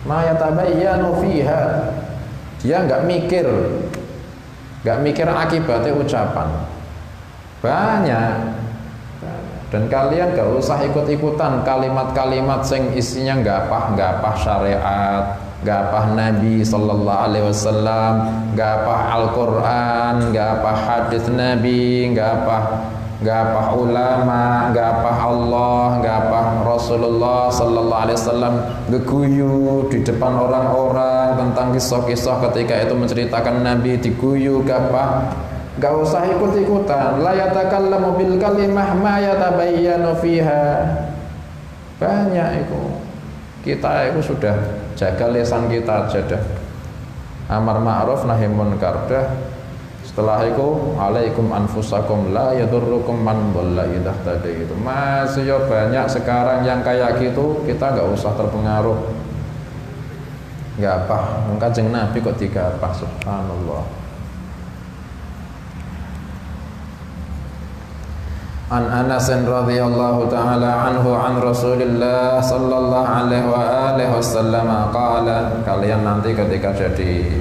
Ma yatabayyanu fiha. Dia enggak mikir akibatnya ucapan. Banyak. Dan kalian gak usah ikut-ikutan kalimat-kalimat sing isinya nggak apa syariat, nggak apa Nabi sallallahu alaihi wasallam, nggak apa Al-Qur'an, nggak apa hadis Nabi, nggak apa ulama, nggak apa Allah, nggak apa Rasulullah sallallahu alaihi wasallam geguyu di depan orang-orang tentang kisah-kisah ketika itu menceritakan Nabi diguyu, gak usah ikut-ikutan. La yatakallamu bil kalimah ma yatabayyanu fiha. Banyak itu. Kita itu sudah jaga lisan kita aja dah. Amar ma'ruf nahi munkar dah. Setelah itu alaikum anfusakum la yadurrukum man dhalla idza tadaitu. Masih banyak sekarang yang kayak gitu, kita enggak usah terpengaruh. Enggak apa, Kanjeng Nabi kok digapah, subhanallah. An Anas radhiyallahu ta'ala anhu an Rasulillah sallallahu alaihi wa alihi wasallam qala, kalian nanti ketika jadi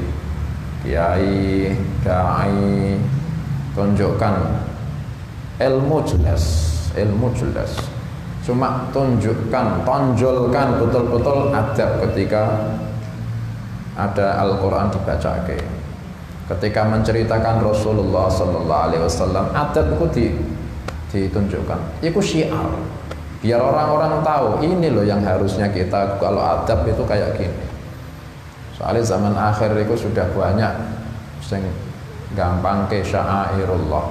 kiai, dai, tunjukkan ilmu jelas. Cuma tonjolkan betul-betul adab ketika ada Al-Qur'an dibacake. Ketika menceritakan Rasulullah sallallahu alaihi wasallam, adab itu ditunjukkan. Itu syiar. Biar orang-orang tahu ini loh yang harusnya kita kalau adab itu kayak gini. Soalnya zaman akhir itu sudah banyak sing gampang ke sya'airullah.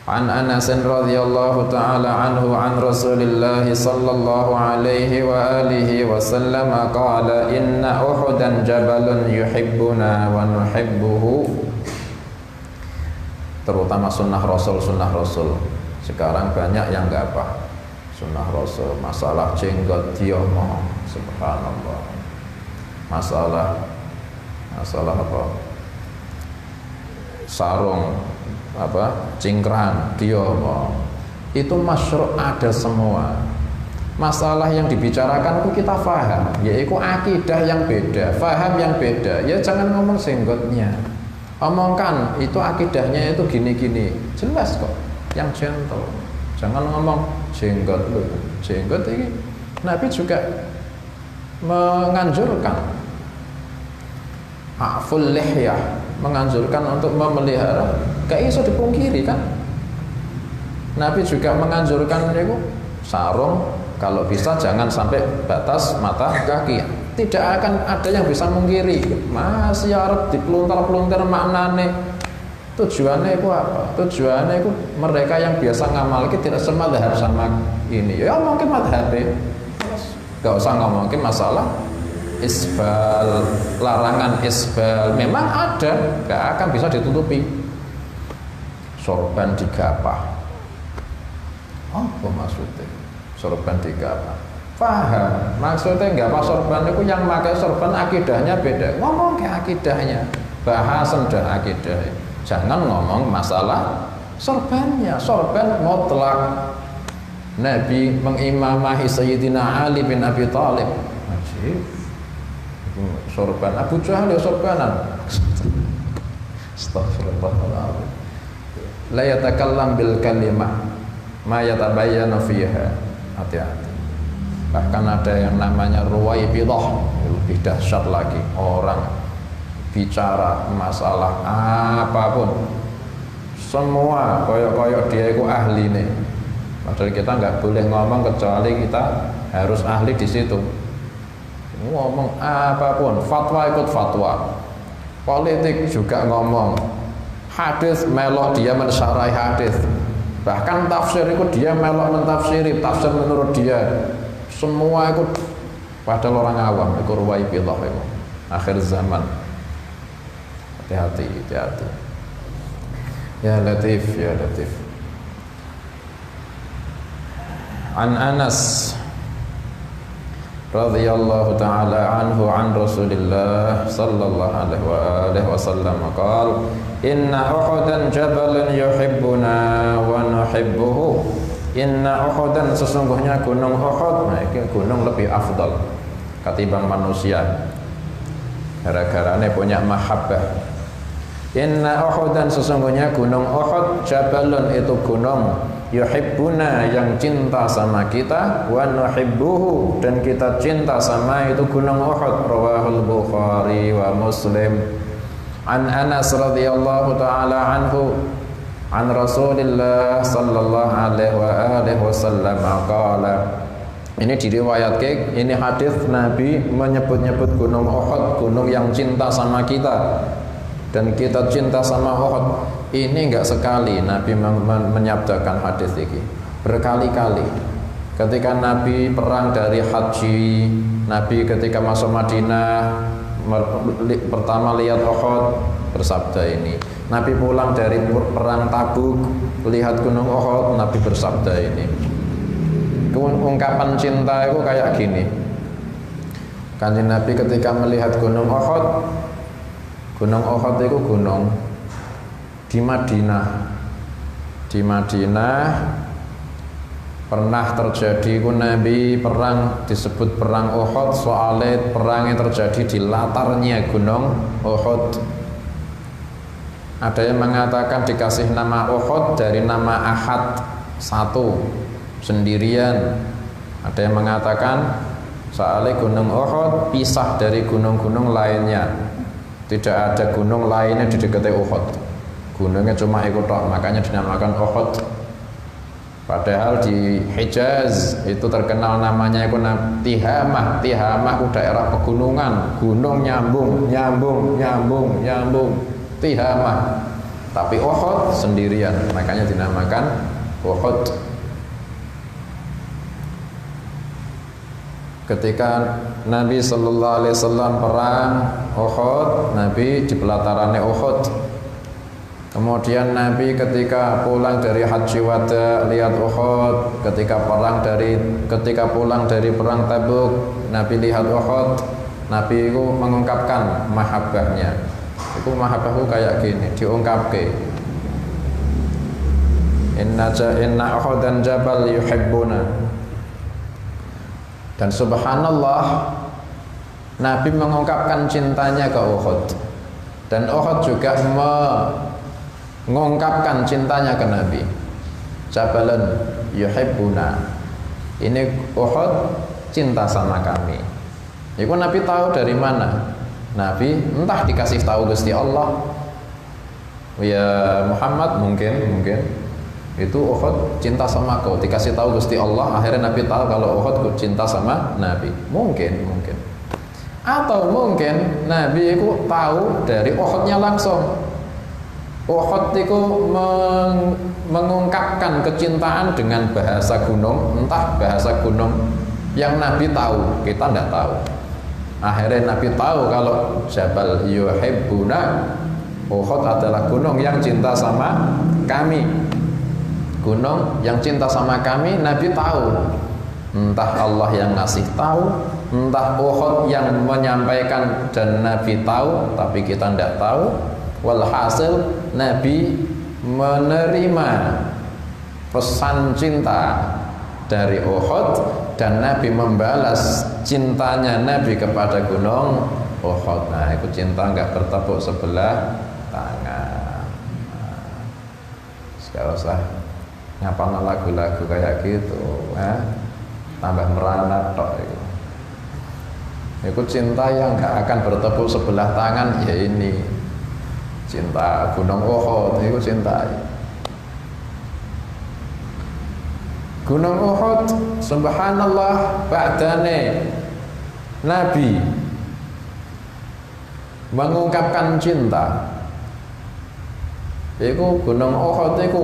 An Anas radhiyallahu ta'ala anhu an Rasulillah sallallahu alaihi wa alihi wasallam qala inna Uhudan jabalun yuhibbuna wa nuhibbuhu. Terutama sunnah Rasul. Sekarang banyak yang enggak apa sunnah Rasul, masalah jenggot diomo, subhanallah. Masalah apa? Sarung apa? Cingkrang diomo. Itu masyru' ada semua. Masalah yang dibicarakan itu kita faham, yaitu akidah yang beda, faham yang beda. Ya jangan ngomong jenggotnya. Omongkan itu akidahnya itu gini-gini, jelas kok, yang gentle. Jangan ngomong jenggot lu, jenggot ini. Nabi juga menganjurkan aful lihyah, menganjurkan untuk memelihara. Gak iso dipungkiri kan. Nabi juga menganjurkan itu sarung, kalau bisa jangan sampai batas mata kaki. Tidak akan ada yang bisa mengkiri. Masih harap dipeluntar-peluntar maknane. Tujuannya itu apa? Tujuannya itu mereka yang biasa ngamalki tidak semadhab sama ini. Ya mungkin madhabnya. Gak usah ngomongin masalah isbal, larangan isbal. Memang ada, gak akan bisa ditutupi. Sorban digapah. Apa maksudnya? Sorban digapah. Paham, maksudnya enggak pas sorban itu yang pakai sorban akidahnya beda. Ngomong ke akidahnya, bahasan dan akidah. Jangan ngomong masalah sorbannya. Sorban mutlak. Nabi mengimamahi Sayyidina Ali bin Abi Thalib. Ajib. Sorban Abu Jahal ya sorbanan. Astaghfirullahaladzim. La yatakallam bil kalimah ma yatabayyanu fiha. Hati-hati. Bahkan ada yang namanya ruwaibidah, lebih dahsyat lagi. Orang bicara masalah apapun, semua koyok-koyok dia itu ahli nih. Padahal kita nggak boleh ngomong kecuali kita harus ahli di situ. Ngomong apapun, fatwa ikut fatwa, politik juga ngomong, hadis melok dia mensyarahi hadis, bahkan tafsir itu dia melok mentafsiri tafsir menurut dia. Semua itu padahal orang awam itu ruwaibillah itu akhir zaman. Hati-hati, hati-hati. Ya Latif, ya Latif. An Anas radhiyallahu ta'ala anhu an Rasulillah sallallahu alaihi wasallam qala inna Uhudan jabalun yuhibbuna wa nuhibbuhu. Inna Uhudan, sesungguhnya gunung Uhud, nah ini gunung lebih afdal ketimbang manusia gara-garanya punya mahabbah. Inna Uhudan, sesungguhnya gunung Uhud, jabalun itu gunung, yuhibbuna yang cinta sama kita, wa nuhibbuhu dan kita cinta sama itu gunung Uhud. Rawahul Bukhari wa Muslim. An Anas radhiyallahu ta'ala anhu an Rasulillah sallallahu alaihi wasallam qala. Ini diriwayatkan, ini hadis Nabi menyebut-nyebut gunung Uhud, gunung yang cinta sama kita dan kita cinta sama Uhud. Ini enggak sekali Nabi menyabdakan hadis ini, berkali-kali. Ketika Nabi perang dari haji, Nabi ketika masuk Madinah pertama lihat Uhud bersabda ini. Nabi pulang dari perang Tabuk lihat gunung Uhud, Nabi bersabda ini. Ungkapan cinta itu kayak gini. Kanjeng Nabi ketika melihat gunung Uhud, gunung Uhud itu gunung di Madinah. Di Madinah pernah terjadi Nabi perang, disebut perang Uhud soalnya perang yang terjadi di latarnya gunung Uhud. Ada yang mengatakan dikasih nama Uhud dari nama Ahad, satu, sendirian. Ada yang mengatakan soalnya gunung Uhud pisah dari gunung-gunung lainnya, tidak ada gunung lainnya di dekat Uhud, gunungnya cuma ikut tok, makanya dinamakan Uhud. Padahal di Hijaz itu terkenal namanya itu Tihamah. Tihamah itu daerah pegunungan, gunung nyambung Tihamah. Tapi Uhud sendirian, makanya dinamakan Uhud. Ketika Nabi sallallahu alaihi wasallam perang Uhud, Nabi di pelatarannya Uhud. Kemudian Nabi ketika pulang dari haji wada lihat Uhud, ketika pulang dari perang Tabuk, Nabi lihat Uhud. Nabi itu mengungkapkan mahabbahnya. Itu mahabbahku kayak gini, diungkapke. Inna Uhudan jabal yuhibbuna. Dan subhanallah, Nabi mengungkapkan cintanya ke Uhud. Dan Uhud juga mengungkapkan cintanya ke Nabi. Jabalun yuhibbuna. Ini Uhud cinta sama kami. Itu Nabi tahu dari mana? Nabi entah dikasih tahu Gusti Allah, ya Muhammad mungkin itu Uhud cinta sama kau, dikasih tahu Gusti Allah, akhirnya Nabi tahu kalau Uhud cinta sama Nabi. Mungkin atau mungkin Nabi itu tahu dari Uhudnya langsung. Uhud itu mengungkapkan kecintaan dengan bahasa gunung, entah bahasa gunung yang Nabi tahu, kita tidak tahu. Akhirnya Nabi tahu kalau Jabal yuhibbuna, Uhud adalah gunung yang cinta sama kami. Gunung yang cinta sama kami, Nabi tahu. Entah Allah yang ngasih tahu, entah Uhud yang menyampaikan dan Nabi tahu, tapi kita tidak tahu. Walhasil Nabi menerima pesan cinta dari Uhud dan Nabi membalas cintanya Nabi kepada gunung Uhud. Nah, itu cinta enggak bertepuk sebelah tangan. Sekarang usah ngapalna lagu-lagu kayak gitu, tambah meranat tok itu. Itu cinta yang gak akan bertepuk sebelah tangan, ya ini cinta Gunung Uhud. Itu cinta Gunung Uhud. Subhanallah, ba'dane Nabi mengungkapkan cinta, itu Gunung Uhud itu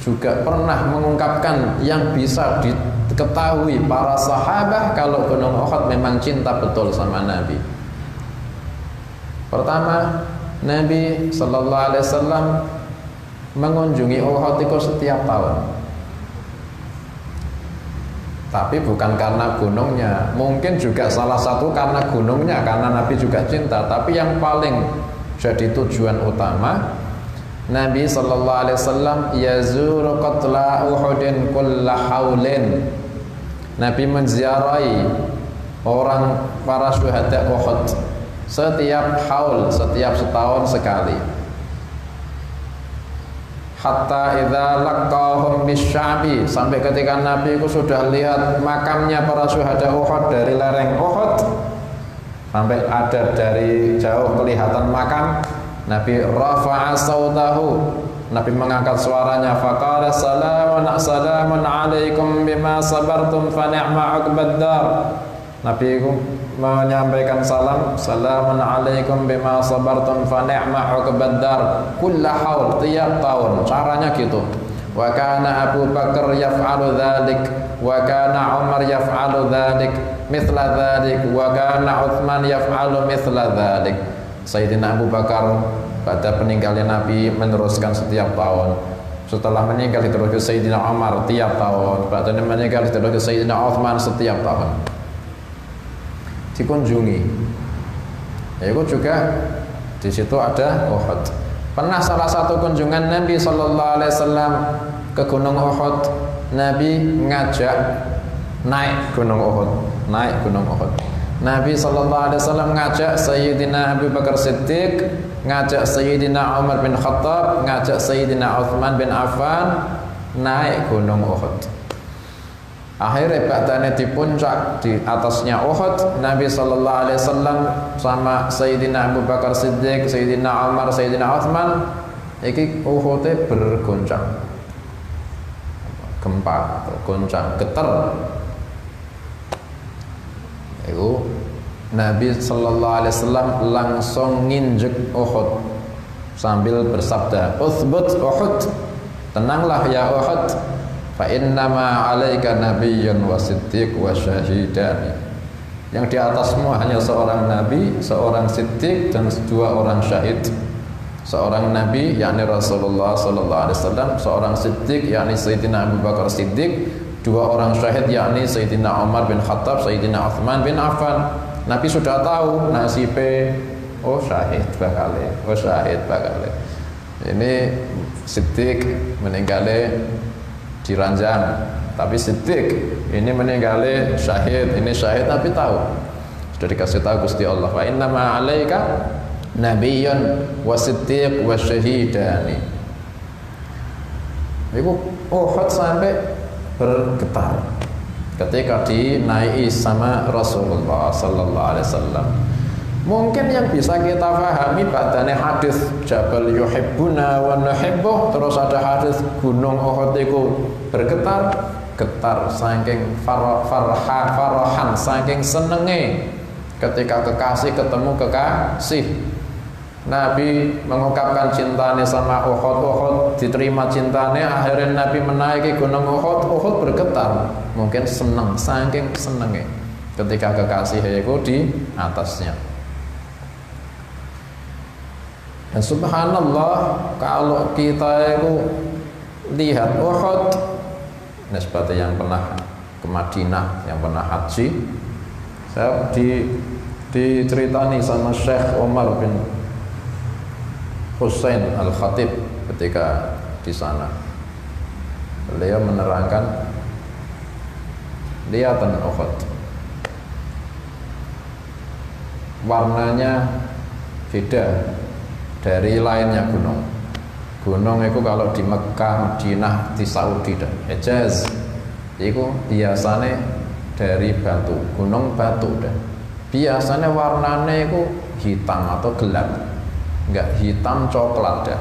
juga pernah mengungkapkan yang bisa diketahui para sahabat kalau Gunung Uhud memang cinta betul sama Nabi. Pertama, Nabi Sallallahu Alaihi Wasallam mengunjungi Uhud itu setiap tahun. Tapi bukan karena gunungnya, mungkin juga salah satu karena gunungnya, karena Nabi juga cinta. Tapi yang paling jadi tujuan utama, Nabi sallallahu alaihi wasallam yazuru qatla Uhudin kulla haulin. Nabi menziarahi orang para syuhada Uhud setiap haul, setiap setahun sekali. Hatta idza laqahum bisya'bi, sampai ketika Nabi itu sudah lihat makamnya para syuhada Uhud dari lereng Uhud, sampai ada dari jauh kelihatan makam, Nabi rafa'a sautahu, Nabi mengangkat suaranya, faqala salamun alaikum bima sabartum fa ni'ma 'uqbad dar. Nabi itu menyampaikan salam, salamun alaikum bima sabartum fa ni'ma 'uqbad dar, kulla haul, tiap tahun. Caranya gitu. Wa kana Abu Bakar yaf'alu dzalik, wa kana Umar yaf'alu dzalik mithla dzalik, wa kana Utsman yaf'alu mithla dzalik. Sayyidina Abu Bakar pada peninggalnya Nabi meneruskan setiap tahun. Setelah meninggal diteruskan Sayyidina Umar tiap tahun. Pada meninggal diteruskan Sayyidina Utsman setiap tahun. Dikunjungi. Ya, itu juga di situ ada Uhud. Pernah salah satu kunjungan Nabi Sallallahu Alaihi Wasallam ke Gunung Uhud, Nabi ngajak naik Gunung Uhud, naik Gunung Uhud. Nabi Sallallahu Alaihi Wasallam ngajak Sayyidina Abu Bakar Siddiq, ngajak Sayyidina Umar bin Khattab, ngajak Sayyidina Utsman bin Affan naik Gunung Uhud. Akhirnya ba'dane di puncak, di atasnya Uhud, Nabi Sallallahu Alaihi Wasallam sama Sayyidina Abu Bakar Siddiq, Sayyidina Umar, Sayyidina Utsman, iki Uhudnya bergoncang, gempa, bergoncang, getar. Itu Nabi Sallallahu Alaihi Wasallam langsung nginjek Uhud sambil bersabda, "Uthbut Uhud, tenanglah ya Uhud, fa innama 'alaika nabiyyun wa siddiq wa syahidan." Yang di atasmu hanya seorang nabi, seorang siddiq dan dua orang syahid. Seorang nabi yakni Rasulullah sallallahu alaihi wasallam, seorang siddiq yakni Sayyidina Abu Bakar Siddiq, dua orang syahid yakni Sayyidina Umar bin Khattab, Sayyidina Utsman bin Affan. Nabi sudah tahu nasibnya, oh syahid bakale, oh syahid bakale. Ini siddiq meninggalnya di ranjang, tapi siddiq ini meninggalnya syahid, ini syahid tapi tahu, sudah dikasih tahu Gusti Allah, wa inna ma 'alaika nabiyyun wa siddiq wa syahidani. Itu Uhud sampai bergetar ketika dinaiki sama Rasulullah sallallahu alaihi wasallam. Mungkin yang bisa kita pahami badane hadis Jabal yuhibbuna wa nuhibbuh, terus ada hadis Gunung Uhud itu bergetar, getar saking farahan, saking senenge ketika kekasih ketemu kekasih. Nabi mengungkapkan cintanya sama Uhud, diterima cintanya, akhirnya Nabi menaiki Gunung Uhud bergetar, mungkin seneng, saking senenge ketika kekasih itu di atasnya. Dan subhanallah, kalau kita itu lihat Uhud, seperti yang pernah ke Madinah, yang pernah haji, saya diceritani sama Syekh Umar bin Husain Al-Khatib ketika di sana. Beliau menerangkan, lihatan Uhud, warnanya beda dari lainnya gunung. Gunung itu kalau di Mekah, Madinah, di Saudi dan Hijaz itu biasanya dari batu, gunung batu dan biasanya warnanya itu hitam atau gelap, enggak hitam coklat dah,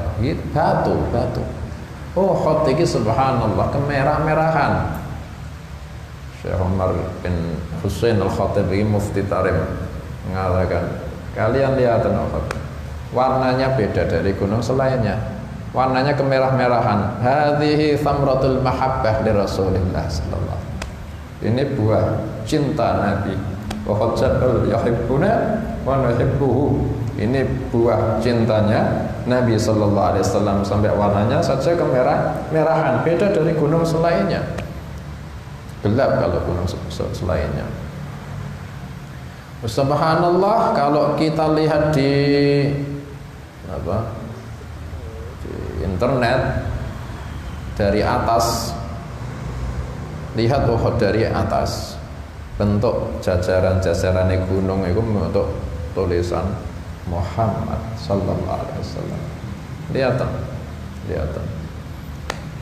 batu. Uhud iki subhanallah kemerah-merahan. Syekh Umar bin Husain Al-Khatib ini mufti Tarim mengatakan, kalian lihat Uhud, warnanya beda dari gunung selainnya, warnanya kemerah-merahan. Hadhihi thamratul mahabbah li Rasulillah sallallahu alaihi wasallam. Ini buah cinta Nabi. Wa jabal yuhibbuna wa nuhibbuhu. Ini buah cintanya Nabi sallallahu alaihi wasallam, sampai warnanya saja kemerah-merahan, beda dari gunung selainnya. Gelap kalau gunung selainnya. Subhanallah, kalau kita lihat di internet dari atas, lihat Uhud dari atas, bentuk jajaran gunung itu bentuk tulisan Muhammad sallallahu alaihi wasallam. Lihat.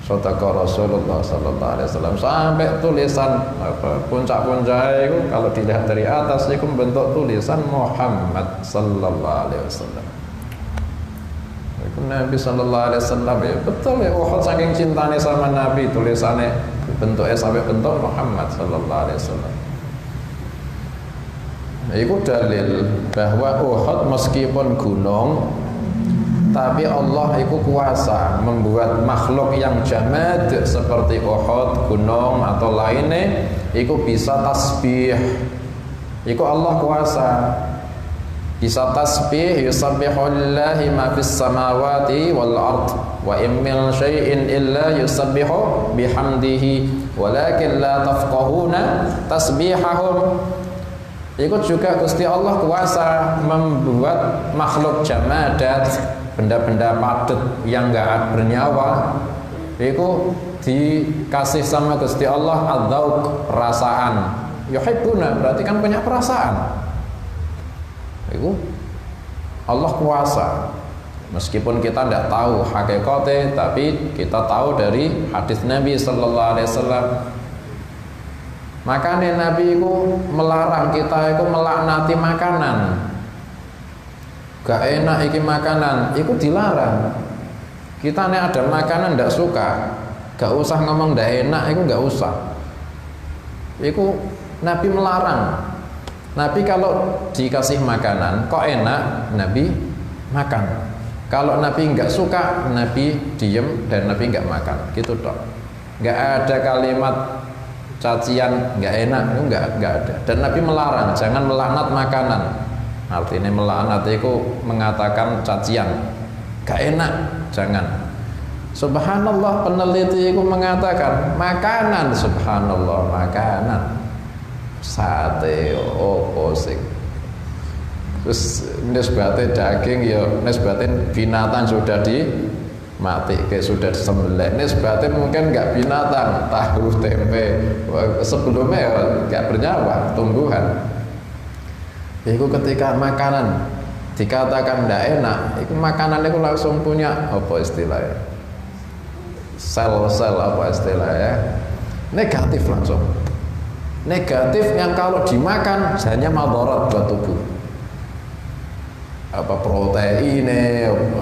Sadaqa Rasulullah sallallahu alaihi wasallam, sampai tulisan puncak-puncak itu kalau dilihat dari atas itu bentuk tulisan Muhammad sallallahu alaihi wasallam. Nabi sallallahu alaihi wasallam ya betul ya, Uhud saking cintanya sama Nabi, tulisannya bentuknya sampai bentuk Muhammad sallallahu alaihi wasallam. Itu dalil bahwa Uhud meskipun gunung, tapi Allah itu kuasa membuat makhluk yang jamad seperti Uhud, gunung atau lainnya itu bisa tasbih. Itu Allah kuasa. Bisa tasbih, yusabbihulillahi ma fis samawati wal ard wa in min syai'in illa yusabbihu bihamdihi walakin la tafqahuna tasbihahum. Itu juga Gusti Allah kuasa membuat makhluk jamadat, benda-benda padat yang enggak bernyawa, itu dikasih sama Gusti Allah adzauq, perasaan. Yuhibbuna berarti kan punya perasaan. Itu Allah kuasa. Meskipun kita tidak tahu hakikatnya, tapi kita tahu dari hadis Nabi sallallahu alaihi wasallam. Makanya Nabi itu melarang kita itu melaknati makanan. Gak enak iki makanan, itu dilarang. Kita nih ada makanan tidak suka, gak usah ngomong tidak enak, itu gak usah. Itu Nabi melarang. Nabi kalau dikasih makanan kok enak, Nabi makan. Kalau Nabi nggak suka, Nabi diem dan Nabi nggak makan. Gitu dong. Nggak ada kalimat cacian nggak enak, itu nggak ada. Dan Nabi melarang, jangan melaknat makanan. Artinya melaknat itu mengatakan cacian, nggak enak, jangan. Subhanallah, peneliti itu mengatakan makanan, subhanallah, makanan sate opo sing terus nisbate daging ya nisbate binatang sudah dimati sudah disembelih, nisbate mungkin enggak binatang, tahu tempe sebelumnya ya enggak bernyawa, tumbuhan. Itu ketika makanan dikatakan enggak enak, itu makanan itu langsung punya apa istilahnya, sel-sel apa istilahnya, negatif langsung. Negatif yang kalau dimakan hanya madarat buat tubuh. Apa protein,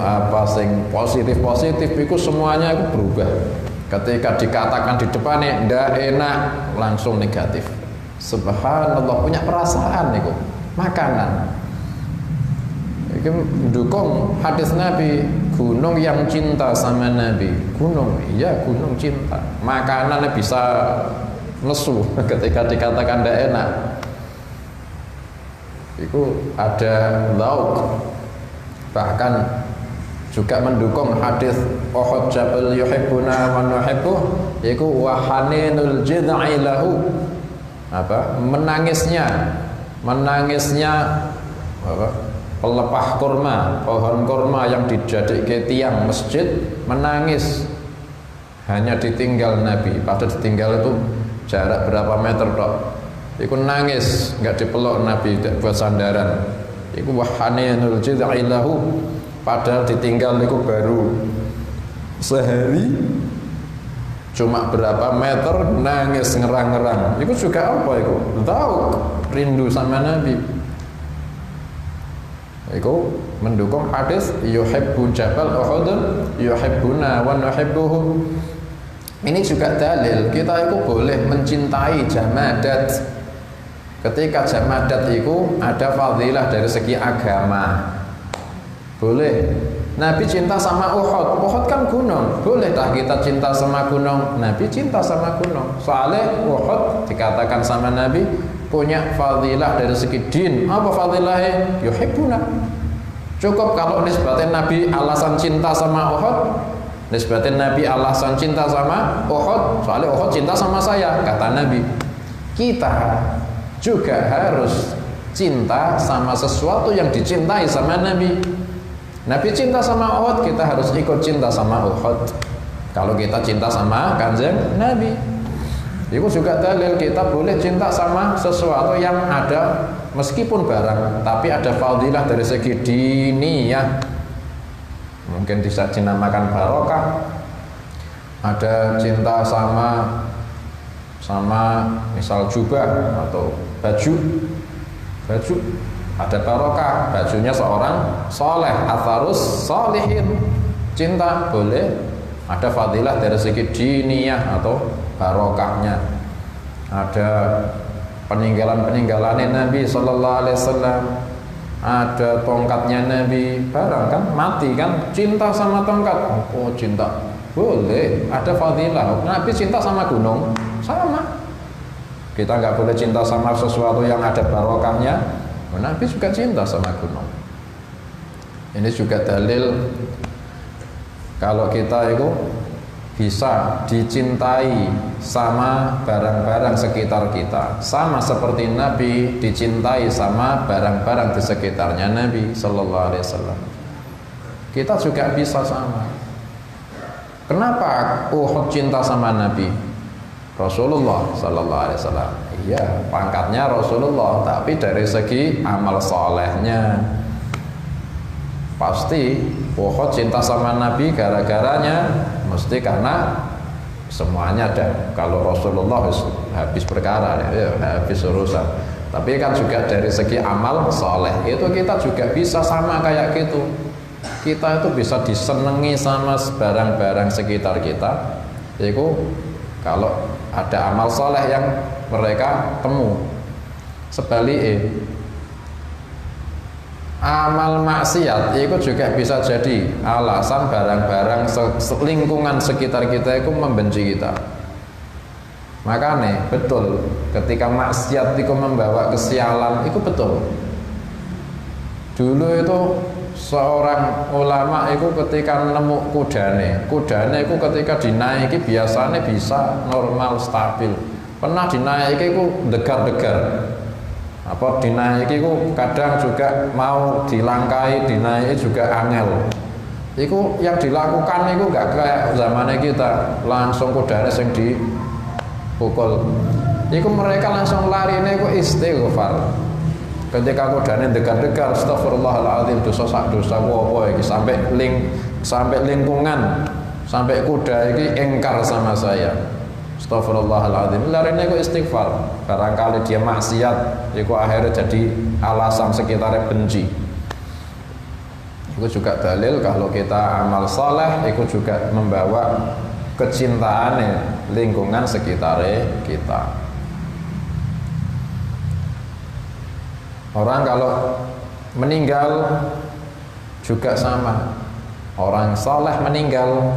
apa sing positif itu semuanya itu berubah. Ketika dikatakan di depannya ndak enak, langsung negatif. Subhanallah, punya perasaan itu makanan. Itu mendukung hadis Nabi, gunung yang cinta sama Nabi. Gunung, iya gunung cinta. Makanannya bisa nesu ketika dikatakan tidak enak. Itu ada lauk. Bahkan juga mendukung hadis Uhud jabal yuhibbuna wa nuhibbuh, yaitu wa haninul jid'i lahu. Apa? Menangisnya apa? Pelepah kurma, pohon kurma yang dijadikan tiang masjid menangis hanya ditinggal Nabi, padahal ditinggal itu jarak berapa meter dok, itu nangis, nggak dipeluk Nabi buat sandaran. Itu wahaninul jid'i lahu, padahal ditinggal itu baru sehari, cuma berapa meter, nangis ngerang-ngerang. Itu juga apa itu? Tahu rindu sama Nabi. Iku mendukung hadis yuhibbu jabal Uhud yuhibbuna wa nuhibbuhu. Ini juga dalil kita itu boleh mencintai jamadat. Ketika jamadat itu ada fadilah dari segi agama. Boleh. Nabi cinta sama Uhud. Uhud kan gunung. Boleh tak kita cinta sama gunung? Nabi cinta sama gunung. Soalnya Uhud dikatakan sama Nabi punya fadilah dari segi din. Apa fadilahnya? Yuhibbuna. Cukup kalau nisbatin Nabi alasan cinta sama Uhud, nisbatin Nabi alasan cinta sama Uhud, soalnya Uhud cinta sama saya, kata Nabi. Kita juga harus cinta sama sesuatu yang dicintai sama Nabi. Nabi cinta sama Uhud, kita harus ikut cinta sama Uhud. Kalau kita cinta sama Kanjeng Nabi, itu juga dalil kita boleh cinta sama sesuatu yang ada meskipun barang, tapi ada fadilah dari segi diniyah. Mungkin bisa dinamakan barokah. Ada cinta sama misal jubah atau baju ada barokah, bajunya seorang soleh, atharus solihin, cinta boleh, ada fadilah dari segi diniyah atau barokahnya. Ada peninggalan Nabi Sallallahu Alaihi Wasallam, ada tongkatnya Nabi, barang kan mati kan, cinta sama tongkat, oh cinta boleh, ada fadilah. Nabi cinta sama gunung, sama. Kita nggak boleh cinta sama sesuatu yang ada barokahnya. Nabi juga cinta sama gunung. Ini juga dalil kalau kita itu bisa dicintai sama barang-barang sekitar kita, sama seperti Nabi dicintai sama barang-barang di sekitarnya Nabi Sallallahu Alaihi Wasallam. Kita juga bisa sama. Kenapa Uhud cinta sama Nabi? Rasulullah Sallallahu Alaihi Wasallam. Iya, pangkatnya Rasulullah, tapi dari segi amal solehnya pasti Uhud cinta sama Nabi gara-garanya mesti karena semuanya ada. Kalau Rasulullah habis perkara ya, habis urusan. Tapi kan juga dari segi amal soleh itu kita juga bisa sama kayak gitu. Kita itu bisa disenangi sama barang-barang sekitar kita. Itu kalau ada amal soleh yang mereka temu. Sebaliknya amal maksiat itu juga bisa jadi alasan barang-barang lingkungan sekitar kita itu membenci kita. Makanya betul ketika maksiat itu membawa kesialan, itu betul. Dulu itu seorang ulama itu ketika nemu kudane itu ketika dinaiki biasanya bisa normal stabil. Pernah dinaiki itu degar-degar. Apa dinaiki itu kadang juga mau dilangkai, dinaiki juga angel. Itu yang dilakukan itu gak kayak zamannya kita langsung kudane sing dipukul. Itu mereka langsung lari itu istighfar. Ketika kudane degar-degar, astagfirullahaladzim, dosa apa iki sampai lingkungan, sampai kuda iki engkar sama saya. Astagfirullahaladzim, larinya itu istighfar. Barangkali dia maksiat, itu akhirnya jadi alasan sekitarnya benci. Itu juga dalil kalau kita amal saleh, itu juga membawa kecintaan lingkungan sekitarnya kita. Orang kalau meninggal juga sama. Orang saleh meninggal,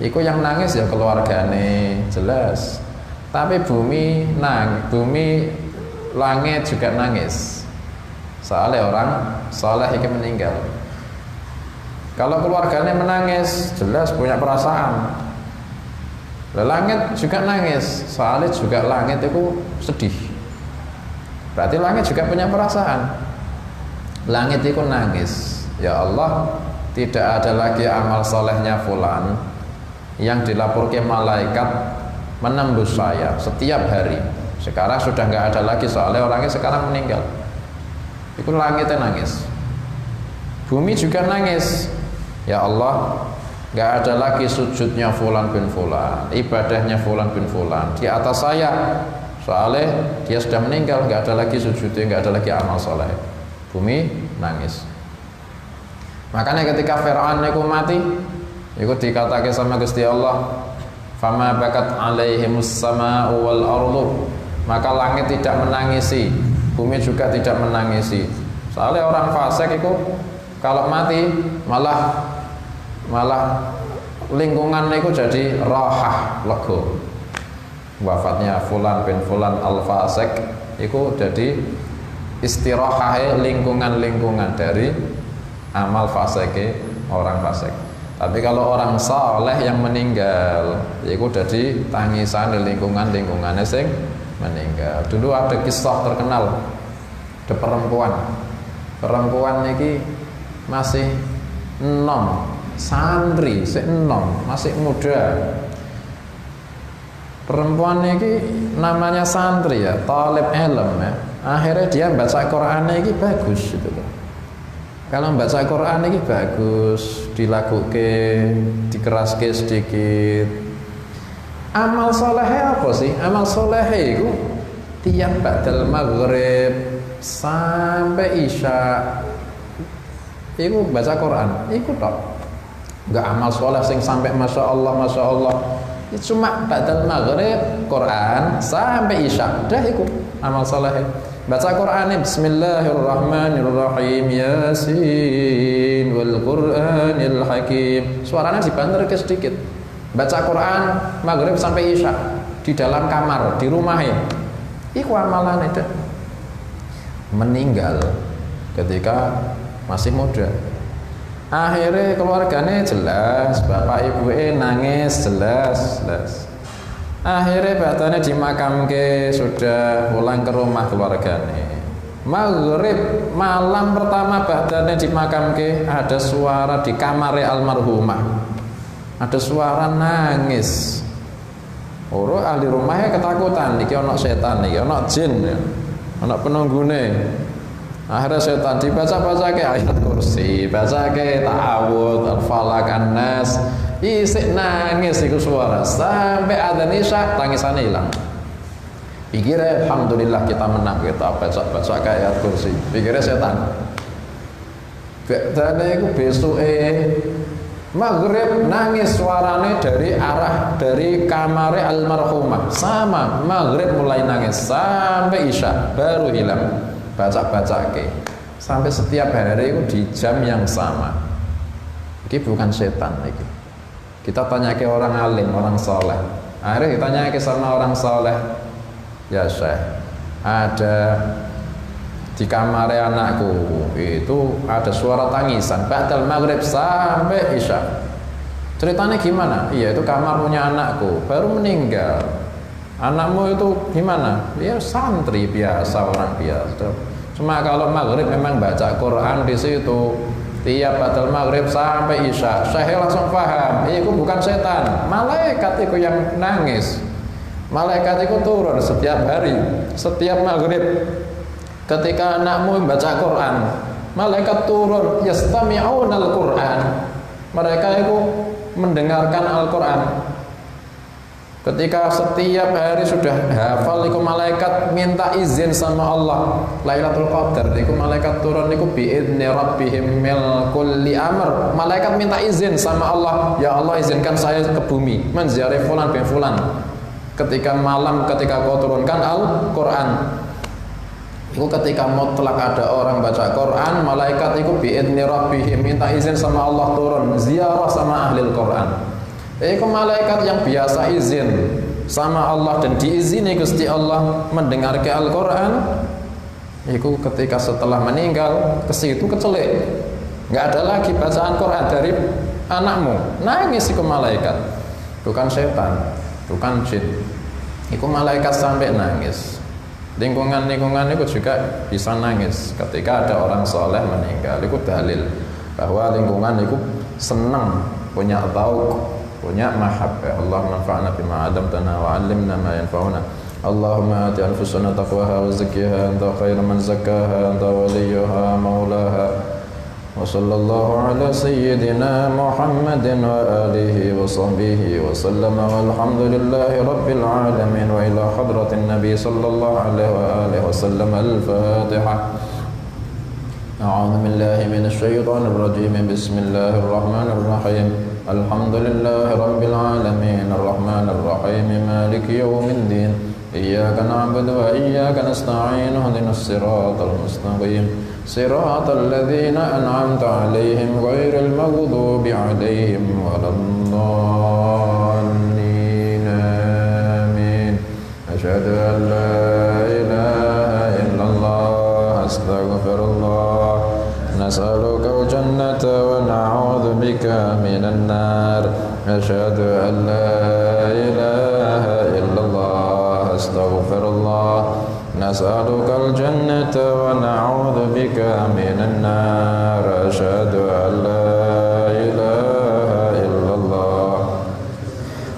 iku yang nangis ya keluargane jelas. Tapi bumi langit juga nangis. Soalnya orang saleh iki meninggal. Kalau keluargane menangis, jelas punya perasaan. Langit juga nangis, soalnya juga langit itu sedih. Berarti langit juga punya perasaan. Langit itu nangis. Ya Allah, tidak ada lagi amal solehnya fulan yang dilaporkan malaikat menembus saya setiap hari. Sekarang sudah nggak ada lagi, soalnya orangnya sekarang meninggal. Itu langitnya nangis. Bumi juga nangis. Ya Allah, nggak ada lagi sujudnya fulan bin fulan, ibadahnya fulan bin fulan di atas saya. Soalnya dia sudah meninggal, nggak ada lagi sujudnya, nggak ada lagi amal soleh. Bumi nangis. Makanya ketika Fir'aun niku mati, iku dikatakan sama Gusti Allah, fama bakat alaihimus sama'u wal ardu, maka langit tidak menangisi, bumi juga tidak menangisi. Soalnya orang fasik itu kalau mati malah lingkungan itu jadi rahah, lego. Wafatnya Fulan bin Fulan al-Fasik itu jadi istirahah lingkungan-lingkungan dari amal fasik orang fasik. Tapi kalau orang saleh yang meninggal, itu jadi tangisan di lingkungannya sing meninggal. Dulu ada kisah terkenal, ada perempuan ini masih enom, santri, enom, masih muda. Perempuan ini namanya santri ya, talib ilm ya. Akhirnya dia baca Quran ini bagus gitu loh. Kalau baca Quran ini bagus, dilakuke, dikeraske sedikit. Amal soleh apa sih? Amal soleh itu tiap ba'dal maghrib sampai isya itu baca Quran, itu tok. Enggak amal soleh sing sampai masya Allah. Itu cuma ba'dal maghrib Quran sampai isya. Dah itu amal soleh. Baca Quran Bismillahirrahmanirrahim, Yasin wal Qur'anil Hakim. Suaranya dibanter ke sedikit. Baca Quran maghrib sampai isya di dalam kamar, di rumahnya. Iku amalan itu. Meninggal ketika masih muda. Akhirnya keluarganya jelas, bapak ibu nangis jelas. Akhirnya batanya dimakamke, sudah pulang ke rumah keluarganya. Maghrib malam pertama batanya dimakamke, ada suara di kamar almarhumah, ada suara nangis. Orang ahli rumahnya ketakutan, iki ono setan, iki ono jin, ono penunggune. Akhirnya setan dibaca ke ayat kursi, baca ke ta'awud, al-falaq, an-nas, isik nangis iku suara sampai adzan isya, tangisannya hilang. Pikirnya alhamdulillah kita menang, kita baca ke ayat kursi. Pikirnya setan. Bedane iku besuke maghrib nangis suarane dari kamare almarhumah, sama maghrib mulai nangis sampai isya baru hilang. Baca ke sampai setiap hari itu di jam yang sama. Ini bukan setan ini. Kita tanya ke orang alim, orang soleh. Akhirnya ditanya ke sama orang soleh, ya Syekh, ada di kamar anakku itu ada suara tangisan ba'dal maghrib sampai isya. Ceritanya gimana? Iya, itu kamar punya anakku, baru meninggal. Anakmu itu gimana? Ya santri biasa, orang biasa. Cuma kalau maghrib memang baca Quran di situ. Tiap ba'dal maghrib sampai isya. Saya langsung paham, itu bukan setan. Malaikat itu yang nangis. Malaikat itu turun setiap hari, setiap maghrib. Ketika anakmu membaca Quran, malaikat turun, yastami'unal Quran. Mereka itu mendengarkan Al-Quran. Ketika setiap hari sudah hafal, iku malaikat minta izin sama Allah. Lailatul Qadar, iku malaikat turun iku bi'idni rabbihim mil kulli amr. Malaikat minta izin sama Allah, ya Allah izinkan saya ke bumi menziarahi fulan bin fulan. Ketika malam, ketika kau turunkan Al-Quran, itu ketika mutlak ada orang baca Quran, malaikat itu bi'idni rabbihim minta izin sama Allah turun ziarah sama ahli Quran. Itu malaikat yang biasa izin sama Allah dan diizini Gusti Allah mendengarkan Al-Quran. Itu ketika setelah meninggal ke situ kecelik, nggak ada lagi bacaan Quran dari anakmu, nangis itu malaikat. Bukan setan, bukan jin. Itu malaikat sampai nangis. Lingkungan itu juga bisa nangis ketika ada orang soleh meninggal. Itu dalil bahwa lingkungan itu senang, punya tauk, punya mahabbah. Allah manfa'na bima 'allamtana wa 'allimna ma yanfa'una. Allahumma ati anfusana taqwaha wa zakkiha anta khairu man zakkaha anta waliyuha maulaha. Wa sallallahu ala sayyidina Muhammadin wa alihi wa sahbihi wa sallama walhamdulillahi rabbil alamin wa ila hadratin nabi sallallahu alaihi wa alihi wa sallam. Al-Fatihah. أعوذ بالله من الشيطان الرجيم بسم الله الرحمن الرحيم الحمد لله رب العالمين الرحمن الرحيم مالك يوم الدين إياك نعبد وإياك نستعين اهدنا الصراط المستقيم صراط الذين أنعمت عليهم غير المغضوب عليهم ولا الضالين آمين أشهد أن لا إله إلا الله أستغفر الله نسألك الجنة ونعوذ بك من النار أشهد أن لا إله إلا الله أستغفر الله نسألك الجنة ونعوذ بك من النار أشهد أن لا إله إلا الله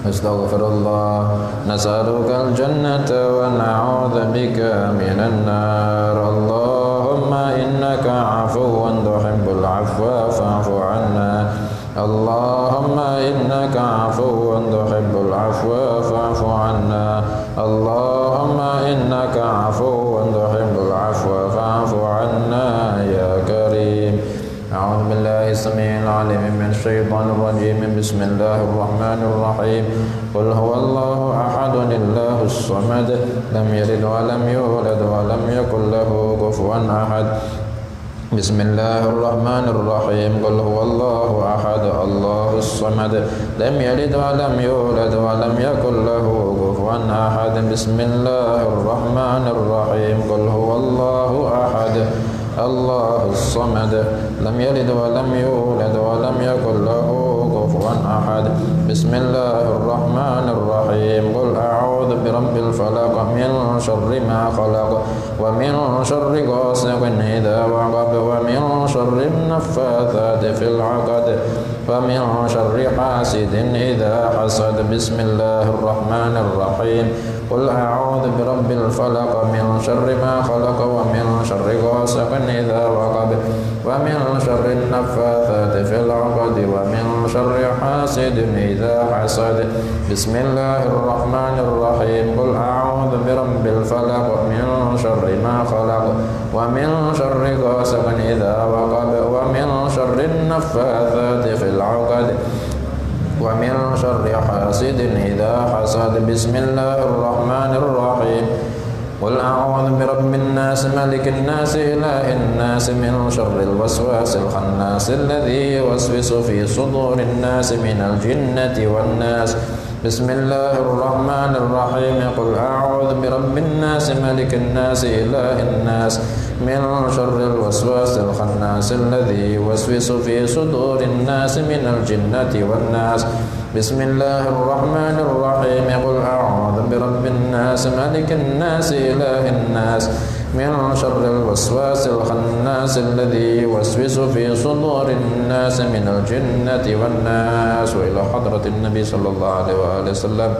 أستغفر الله نسألك الجنة ونعوذ بك من النار اللهم إنك عفو تحب العفو فاعف عنا اللهم إنك عفو تحب العفو فاعف عنا اللهم إنك عفو تحب العفو فاعف عنا يا كريم أعوذ بالله السميع العليم من الشيطان الرجيم بسم الله الرحمن الرحيم قل هو الله أحد الله الصمد لم يلد ولم يولد ولم يكن له كفوا أحد بسم الله الرحمن الرحيم قل هو الله أحد الله الصمد لم يلد ولم يولد ولم يكن له كفوا أحد بسم الله الرحمن الرحيم قل هو الله أحد الله الصمد لم يلد ولم يولد ولم يكن له كفوا أحد بسم الله الرحمن الرحيم قل أعوذ برب الفلق من شر ما خلق ومن شر غاسق إذا وقب ومن شر النفاثات في العقد ومن شر حاسد إذا حسد بسم الله الرحمن الرحيم قل أعوذ برب الفلق من شر ما خلق ومن شر غاسق إذا وقب ومن شر النفاثات في العقد ومن شر حاسد إذا حسد بسم الله الرحمن الرحيم قل أعوذ برب الفلق من شر ما خلق ومن شر غاسق إذا وقب ومن شر النفاثات في العقد ومن شر حاسد إذا حسد بسم الله الرحمن الرحيم قل أعوذ برب الناس ملك الناس إله الناس من شر الوسواس الخناس الذي يوسوس في صدور الناس من الجنة والناس بسم الله الرحمن الرحيم قل أعوذ برب الناس ملك الناس إله الناس من شر الوسواس الخناس الذي يوسوس في صدور الناس من الجنة والناس بسم الله الرحمن الرحيم قل أعوذ برب الناس ملك الناس إله الناس من شر الوسواس الخناس الذي يوسوس في صدور الناس من الجنة والناس وإلى حضرة النبي صلى الله عليه وآله وسلم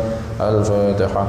الفاتحة.